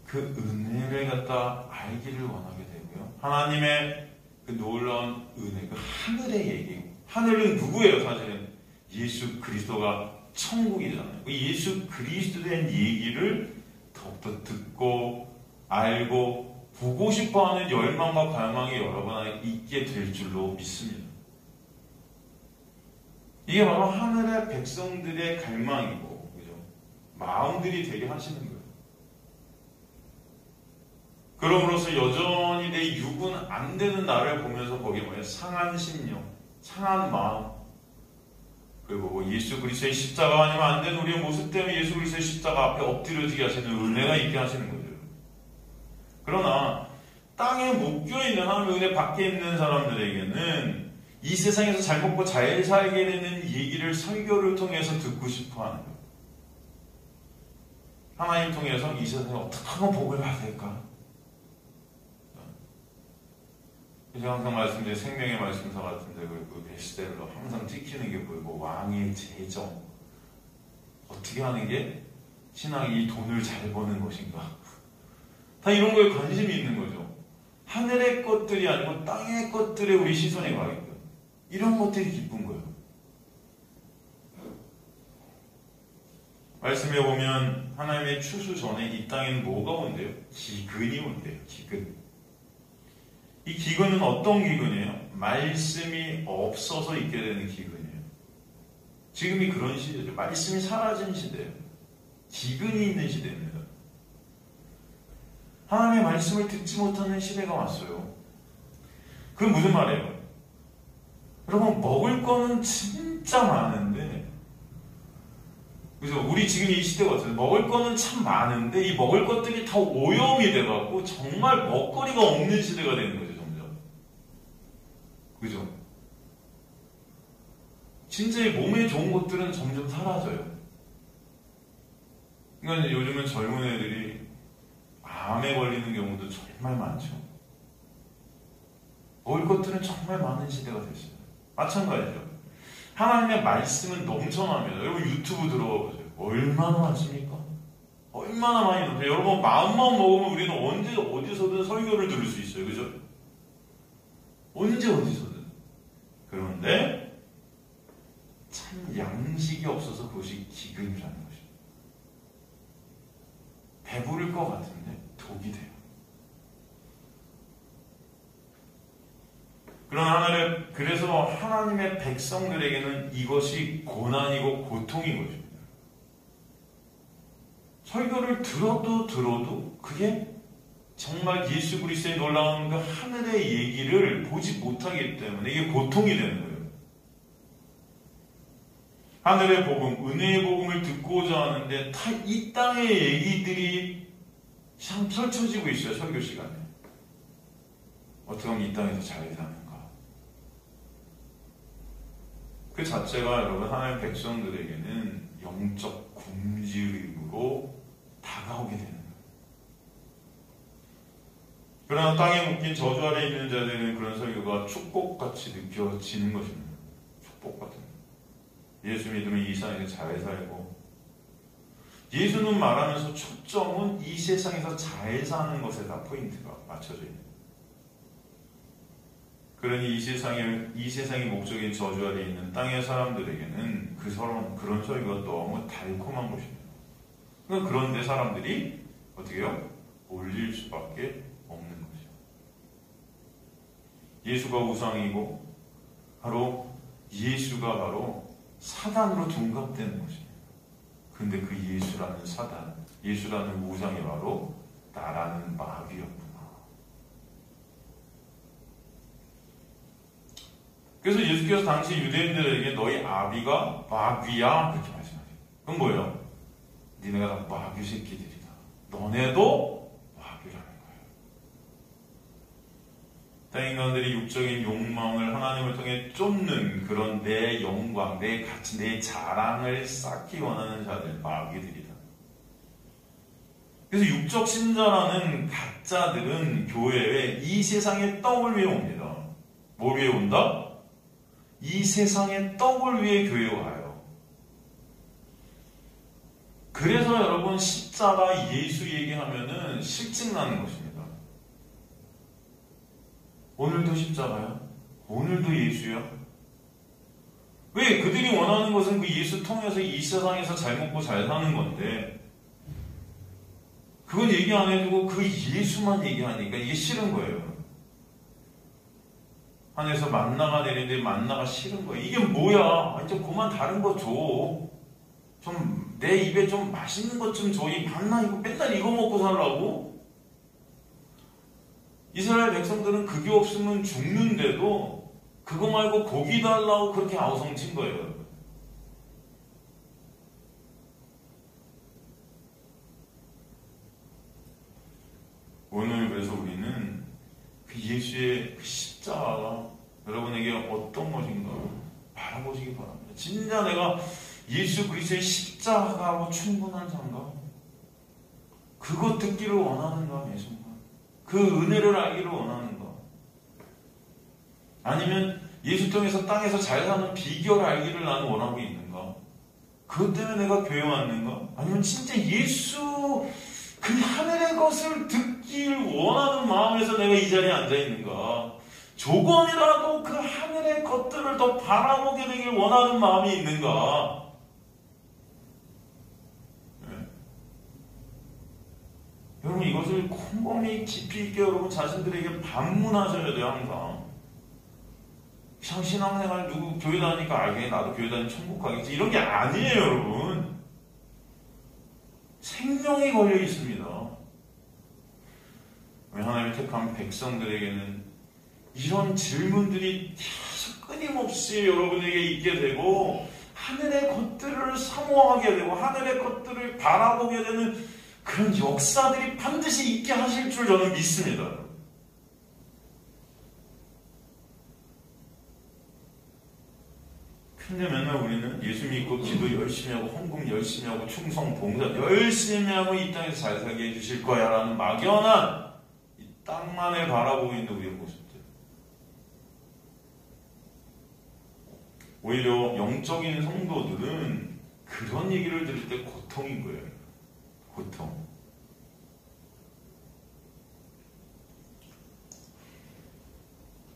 그 은혜를 갖다 알기를 원하게 되고요. 하나님의 그 놀라운 은혜, 그 하늘의 얘기. 하늘은 누구예요? 사실은 예수 그리스도가 천국이잖아요. 그 예수 그리스도에 대한 얘기를 더욱더 듣고 알고 보고 싶어하는 열망과 갈망이 여러분 안에 있게 될 줄로 믿습니다. 이게 바로 하늘의 백성들의 갈망이고, 그죠? 마음들이 되게 하시는 거예요. 그럼으로써 여전히 내 육은 안 되는 나를 보면서 거기에 뭐예요? 상한 심령, 상한 마음, 그리고 뭐 예수 그리스도의 십자가 아니면 안 되는 우리의 모습 때문에 예수 그리스도의 십자가 앞에 엎드려지게 하시는 은혜가 있게 하시는 거죠. 그러나 땅에 묶여있는 하나님의 은혜 밖에 있는 사람들에게는 이 세상에서 잘 먹고 잘 살게 되는 얘기를 설교를 통해서 듣고 싶어하는 거예요. 하나님 통해서 이 세상에 어떻게 하면 복을 받아야 될까? 제가 항상 말씀드린 생명의 말씀사 같은데 그 베스트셀러 항상 찍히는 게 뭐예요? 왕의 재정. 어떻게 하는 게 신앙이 이 돈을 잘 버는 것인가? 다 이런 거에 관심이 있는 거죠. 하늘의 것들이 아니고 땅의 것들에 우리 시선이 가 있고 이런 것들이 기쁜 거예요. 말씀해 보면 하나님의 추수 전에 이 땅에는 뭐가 온대요? 기근이 온대요. 기근. 이 기근은 어떤 기근이에요? 말씀이 없어서 있게 되는 기근이에요. 지금이 그런 시대죠. 말씀이 사라진 시대예요. 기근이 있는 시대입니다. 하나님의 말씀을 듣지 못하는 시대가 왔어요. 그건 무슨 말이에요? 여러분, 먹을 거는 진짜 많은데, 그죠? 우리 지금 이 시대 같아요. 먹을 거는 참 많은데 이 먹을 것들이 다 오염이 돼갖고 정말 먹거리가 없는 시대가 되는 거죠, 점점. 그죠? 진짜 이 몸에 좋은 것들은 점점 사라져요. 그러니까 요즘은 젊은 애들이 암에 걸리는 경우도 정말 많죠. 먹을 것들은 정말 많은 시대가 됐어요. 마찬가지죠. 하나님의 말씀은 넘쳐납니다. 여러분 유튜브 들어가 보세요. 얼마나 많습니까? 얼마나 많이 넘쳐요. 여러분 마음만 먹으면 우리는 언제 어디서든 설교를 들을 수 있어요. 그죠? 언제 어디서든. 그런데 참 양식이 없어서 그것이 기근이라는 것입니다. 배부를 것 같은데 독이 돼요. 그래서 하나님의 백성들에게는 이것이 고난이고 고통인 것입니다. 설교를 들어도 그게 정말 예수 그리스도의 놀라운 그 하늘의 얘기를 보지 못하기 때문에 이게 고통이 되는 거예요. 하늘의 복음, 은혜의 복음을 듣고자 하는데 다 이 땅의 얘기들이 참 펼쳐지고 있어요. 설교 시간에. 어떻게 하면 이 땅에서 잘 사는가. 그 자체가 여러분 하나님의 백성들에게는 영적 굶주림으로 다가오게 되는 거예요. 그러나 땅에 묶인 저주 아래 있는 자들은 그런 설교가 축복같이 느껴지는 것입니다. 똑같은 거예요. 예수 믿으면 이 세상에서 잘 살고, 예수는 말하면서 초점은 이 세상에서 잘 사는 것에 다 포인트가 맞춰져 있는 거예요. 그러니 이 세상의 목적인 저주 아래에 있는 땅의 사람들에게는 그런 소리가 너무 달콤한 것입니다. 그런데 사람들이 어떻게 해요? 올릴 수밖에 없는 거죠. 예수가 우상이고 예수가 바로 사단으로 둔갑되는 것입니다. 근데 그 예수라는 사단, 예수라는 우상이 바로 나라는 마귀였구나. 그래서 예수께서 당시 유대인들에게 너희 아비가 마귀야 그렇게 말씀하세요. 그건 뭐예요? 니네가 다 마귀 새끼들이다. 너네도 마귀라는 거예요. 땅 인간들이 육적인 욕망을 하나님을 통해 쫓는 그런 내 영광, 내 가치, 내 자랑을 쌓기 원하는 자들, 마귀들이다. 그래서 육적 신자라는 가짜들은 교회에 이 세상의 떡을 위해 옵니다. 뭘 위해 온다? 이 세상의 떡을 위해 교회에 와요. 그래서 여러분 십자가 예수 얘기하면은 실증나는 것입니다. 오늘도 십자가야? 오늘도 예수야? 왜? 그들이 원하는 것은 그 예수 통해서 이 세상에서 잘 먹고 잘 사는 건데 그건 얘기 안 해주고 그 예수만 얘기하니까 이게 싫은 거예요. 하늘에서 만나가 내리는데 만나가 싫은 거예요. 이게 뭐야? 이제 그만 다른 거 줘. 좀 내 입에 좀 맛있는 것 좀 줘. 이 만나 이거 맨날 이거 먹고 살라고? 이스라엘 백성들은 그게 없으면 죽는데도 그거 말고 고기 달라고 그렇게 아우성친 거예요. 오늘 그래서 우리는 그 예수의 그 십자가가 여러분에게 어떤 것인가 바라보시기 바랍니다. 진짜 내가 예수 그리스도의 십자가로 충분한 자인가? 그것 듣기를 원하는가? 내 순간 그 은혜를 알기를 원하는가? 아니면 예수 통해서 땅에서 잘 사는 비결을 알기를 나는 원하고 있는가? 그것 때문에 내가 교회 왔는가? 아니면 진짜 예수 그 하늘의 것을 듣길 원하는 마음에서 내가 이 자리에 앉아 있는가? 조금이라도 그 하늘의 것들을 더 바라보게 되길 원하는 마음이 있는가? 네. 여러분 이것을 곰곰이 깊이 있게 여러분 자신들에게 반문하셔야 돼요. 항상 신앙생활 누구 교회 다니니까 알겠니? 나도 교회 다니면 천국 가겠지 이런 게 아니에요. 여러분 생명이 걸려 있습니다. 하나님의 택한 백성들에게는 이런 질문들이 계속 끊임없이 여러분에게 있게 되고 하늘의 것들을 사모하게 되고 하늘의 것들을 바라보게 되는 그런 역사들이 반드시 있게 하실 줄 저는 믿습니다. 근데 맨날 우리는 예수 믿고 기도 열심히 하고 헌금 열심히 하고 충성 봉사 열심히 하고 이 땅에서 잘 살게 해주실 거야 라는 막연한 이 땅만을 바라보고 있는 우리의 모습들. 오히려 영적인 성도들은 그런 얘기를 들을 때 고통인 거예요. 고통.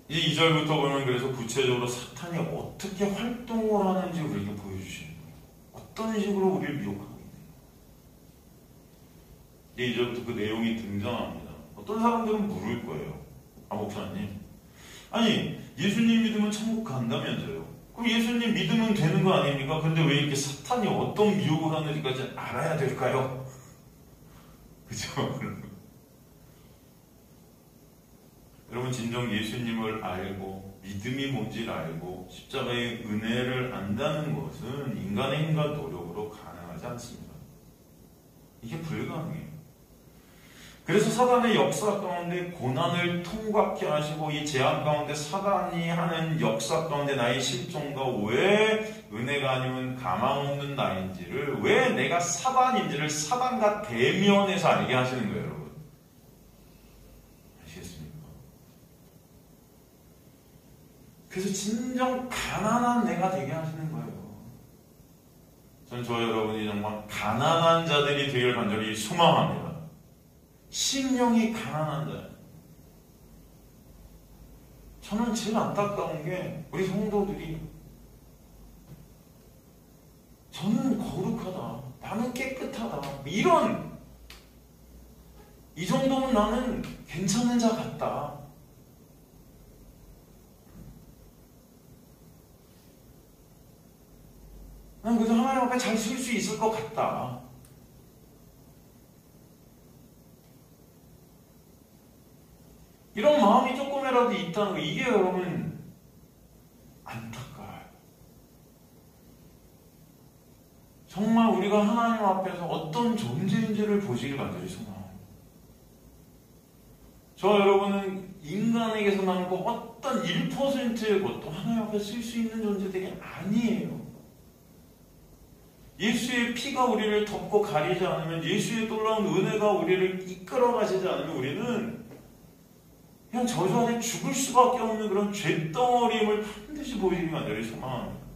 이 2절부터 보면 그래서 구체적으로 사탄이 어떻게 활동을 하는지 우리에게 보여주시는 거예요. 어떤 식으로 우리를 미혹하고 있는가. 이 2절부터 그 내용이 등장합니다. 어떤 사람들은 물을 거예요. 목사님. 아니 예수님 믿으면 천국 간다면서요. 그럼 예수님 믿으면 되는 거 아닙니까? 근데 왜 이렇게 사탄이 어떤 미혹을 하는지까지 알아야 될까요? 그죠? 여러분 진정 예수님을 알고 믿음이 뭔지를 알고 십자가의 은혜를 안다는 것은 인간의 힘과 노력으로 가능하지 않습니다. 이게 불가능해요. 그래서 사단의 역사 가운데 고난을 통과케 하시고 이 재앙 가운데 사단이 하는 역사 가운데 나의 실종과 왜 은혜가 아니면 가망 없는 나인지를 왜 내가 사단인지를 사단과 대면해서 알게 하시는 거예요. 여러분 아시겠습니까? 그래서 진정 가난한 내가 되게 하시는 거예요. 전 저와 여러분이 정말 가난한 자들이 되길 간절히 소망합니다. 심령이 가난한 자. 저는 제일 안타까운 게 우리 성도들이 저는 거룩하다, 나는 깨끗하다, 이 정도면 나는 괜찮은 자 같다. 난 그래도 하나님 앞에 잘 쓸 수 있을 것 같다. 이런 마음이 조금이라도 있다는 거, 이게 여러분 안타까워요. 정말 우리가 하나님 앞에서 어떤 존재인지를 보시길 간절히 소망합니다. 저 여러분은 인간에게서 나는 그 어떤 1%의 것도 하나님 앞에 쓸 수 있는 존재들이 아니에요. 예수의 피가 우리를 덮고 가리지 않으면, 예수의 놀라운 은혜가 우리를 이끌어 가시지 않으면 우리는 그냥 저주 안에 죽을 수밖에 없는 그런 죄덩어리임을 반드시 보이기 간절히 소망합니다.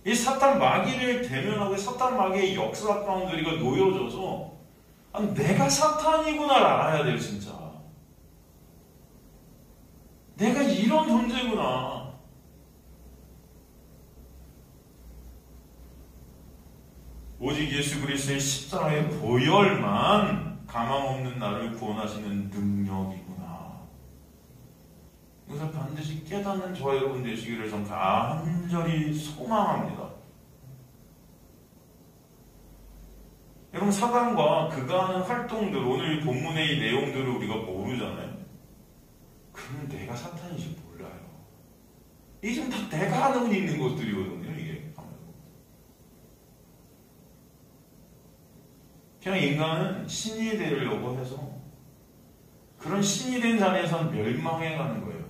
이 사탄 마귀를 대면하고 사탄 마귀의 역사 가운데 우리가 놓여져서 내가 사탄이구나를 알아야 돼요. 진짜 내가 이런 존재구나. 오직 예수 그리스도의 십자가의 보혈만 가망 없는 나를 구원하시는 능력이구나. 이것을 반드시 깨닫는 저와 여러분 되시기를 전 간절히 소망합니다. 여러분, 사단과 그가 하는 활동들, 오늘 이 본문의 이 내용들을 우리가 모르잖아요. 그러면 내가 사탄인지 몰라요. 이게 지금 다 내가 하는 있는 것들이거든요. 이게 그냥 인간은 신이 되려고 해서 그런 신이 된 자리에서 멸망해가는 거예요.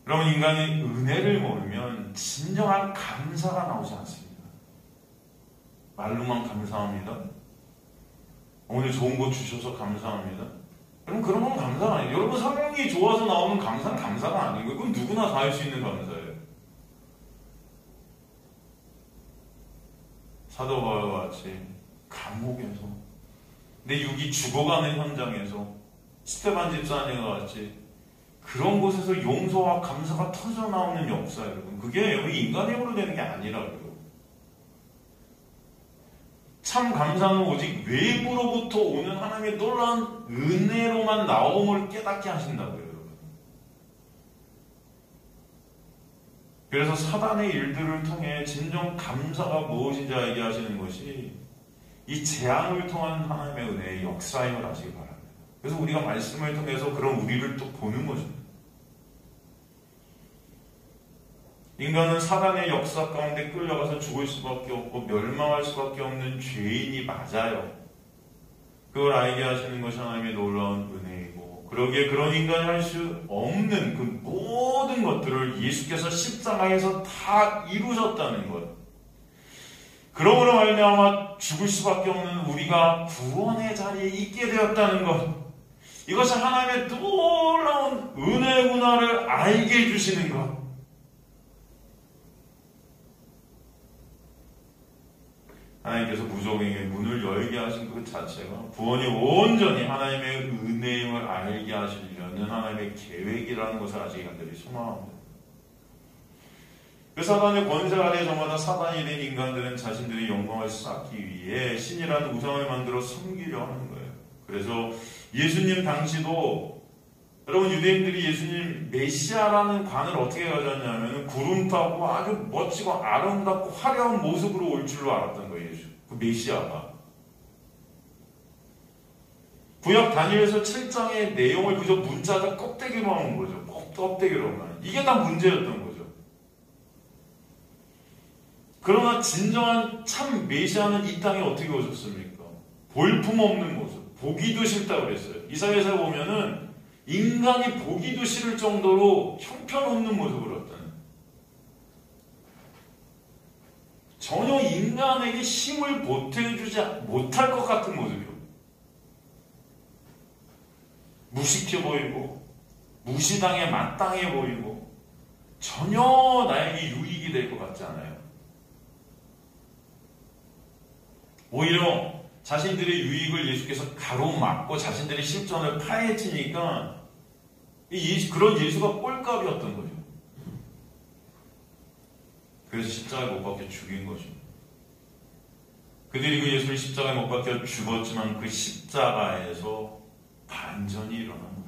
여러분, 인간이 은혜를 모르면 진정한 감사가 나오지 않습니다. 말로만 감사합니다. 오늘 좋은 거 주셔서 감사합니다. 여러분, 그런 건 감사가 아니에요. 여러분, 성령이 좋아서 나오는 감사는 감사가 아니고, 그건 누구나 다 할 수 있는 감사예요. 사도 바울과 같이 감옥에서 내 육이 죽어가는 현장에서 스테반 집사님과 같이 그런 곳에서 용서와 감사가 터져나오는 역사, 여러분, 그게 인간의 힘으로 되는 게 아니라고요. 참 감사는 오직 외부로부터 오는 하나님의 놀라운 은혜로만 나옴을 깨닫게 하신다고요, 여러분. 그래서 사단의 일들을 통해 진정 감사가 무엇인지 알게 하시는 것이 이 재앙을 통한 하나님의 은혜의 역사임을 아시기 바랍니다. 그래서 우리가 말씀을 통해서 그런 우리를 또 보는 것입니다. 인간은 사단의 역사 가운데 끌려가서 죽을 수밖에 없고 멸망할 수밖에 없는 죄인이 맞아요. 그걸 알게 하시는 것이 하나님의 놀라운 은혜이고, 그러기에 그런 인간이 할 수 없는 그 모든 것들을 예수께서 십자가에서 다 이루셨다는 것, 그러므로 말미암아 죽을 수밖에 없는 우리가 구원의 자리에 있게 되었다는 것, 이것이 하나님의 놀라운 은혜구나를 알게 해주시는 것, 하나님께서 무적에게 문을 열게 하신 그 자체가 구원이 온전히 하나님의 은혜임을 알게 하시려는 하나님의 계획이라는 것을 아직 간절히 소망합니다. 그 사단의 권세 아래 저마다 사단이 된 인간들은 자신들의 영광을 쌓기 위해 신이라는 우상을 만들어 섬기려 하는 거예요. 그래서 예수님 당시도 여러분, 유대인들이 예수님 메시아라는 관을 어떻게 가졌냐면 구름 타고 아주 멋지고 아름답고 화려한 모습으로 올 줄로 알았던 거예요. 예수. 그 메시아가. 구약 다니엘서 7장의 내용을 그저 문자적 껍데기로 하는 거죠. 껍데기로만. 이게 다 문제였던 거죠. 그러나 진정한 참 메시아는 이 땅에 어떻게 오셨습니까? 볼품없는 모습. 보기도 싫다고 그랬어요. 이사야서에 보면은 인간이 보기도 싫을 정도로 형편없는 모습을 어떤, 전혀 인간에게 힘을 보태주지 못할 것 같은 모습이요. 무식해 보이고 무시당해 마땅해 보이고 전혀 나에게 유익이 될 것 같지 않아요. 오히려 자신들의 유익을 예수께서 가로막고 자신들의 실존을 파헤치니까 그런 예수가 꼴값이었던 거죠. 그래서 십자가에 못 박혀 죽인 것입니다. 그들이 그 예수를 십자가에 못 박혀 죽었지만 그 십자가에서 반전이 일어난 거예요.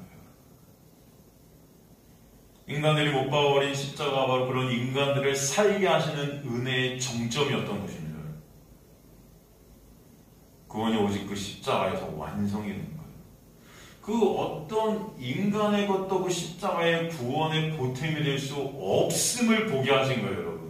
인간들이 못 박아버린 십자가가 바로 그런 인간들을 살게 하시는 은혜의 정점이었던 것입니다. 구원이 오직 그 십자가에서 완성이 된 거예요. 그 어떤 인간의 것도 그 십자가의 구원의 보탬이 될 수 없음을 보게 하신 거예요, 여러분.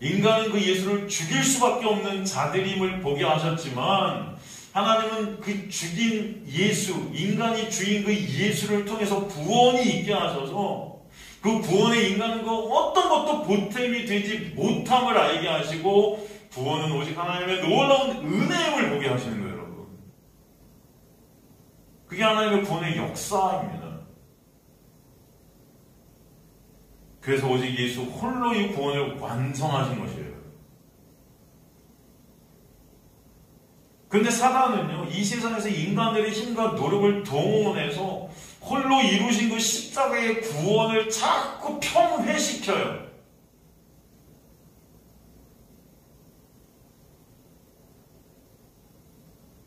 인간은 그 예수를 죽일 수밖에 없는 자들임을 보게 하셨지만 하나님은 그 죽인 예수, 인간이 죽인 그 예수를 통해서 구원이 있게 하셔서 그 구원의 인간은 그 어떤 것도 보탬이 되지 못함을 알게 하시고 구원은 오직 하나님의 놀라운 은혜임을 보게 하시는 거예요, 여러분. 그게 하나님의 구원의 역사입니다. 그래서 오직 예수 홀로 이 구원을 완성하신 것이에요. 그런데 사단은요, 이 세상에서 인간들의 힘과 노력을 동원해서 홀로 이루신 그 십자가의 구원을 자꾸 평회시켜요.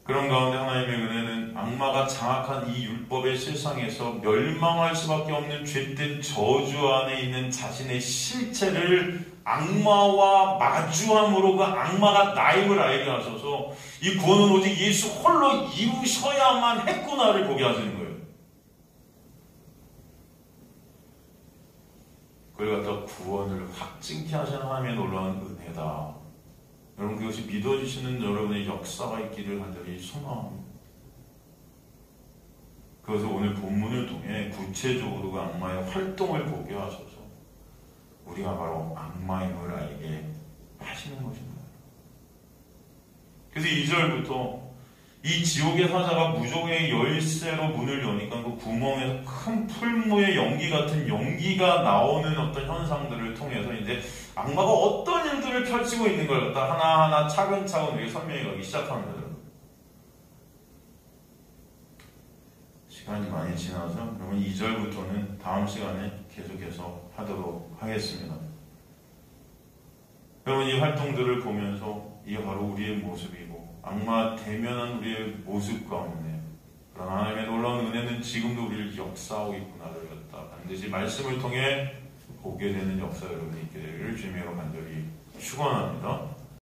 그런 가운데 하나님의 은혜는 악마가 장악한 이 율법의 세상에서 멸망할 수밖에 없는 죄된 저주 안에 있는 자신의 실체를 악마와 마주함으로 그 악마가 나임을 알게 하셔서 이 구원은 오직 예수 홀로 이루셔야만 했구나를 보게 하시는 거예요. 그걸 갖다 구원을 확증케 하시는 하나님의 놀라운 은혜다. 여러분, 그것이 믿어주시는 여러분의 역사가 있기를 간절히 소망합니다. 그것을 오늘 본문을 통해 구체적으로 그 악마의 활동을 보게 하셔서 우리가 바로 악마임을 알게 하시는 것입니다. 그래서 2절부터 이 지옥의 사자가 무적의 열쇠로 문을 여니까 그 구멍에서 큰 풀무의 연기 같은 연기가 나오는 어떤 현상들을 통해서 이제 악마가 어떤 일들을 펼치고 있는 걸 갖다 하나하나 차근차근 우리가 설명해 가기 시작합니다. 시간이 많이 지나서 그러면 2절부터는 다음 시간에 계속해서 하도록 하겠습니다. 여러분, 이 활동들을 보면서 이게 바로 우리의 모습이고 악마 대면한 우리의 모습 가운데 그런 하나님의 놀라운 은혜는 지금도 우리를 역사하고 있구나를 갖다 반드시 말씀을 통해 보게 되는 역사 여러분이 있기를 주님으로 간절히 축원합니다.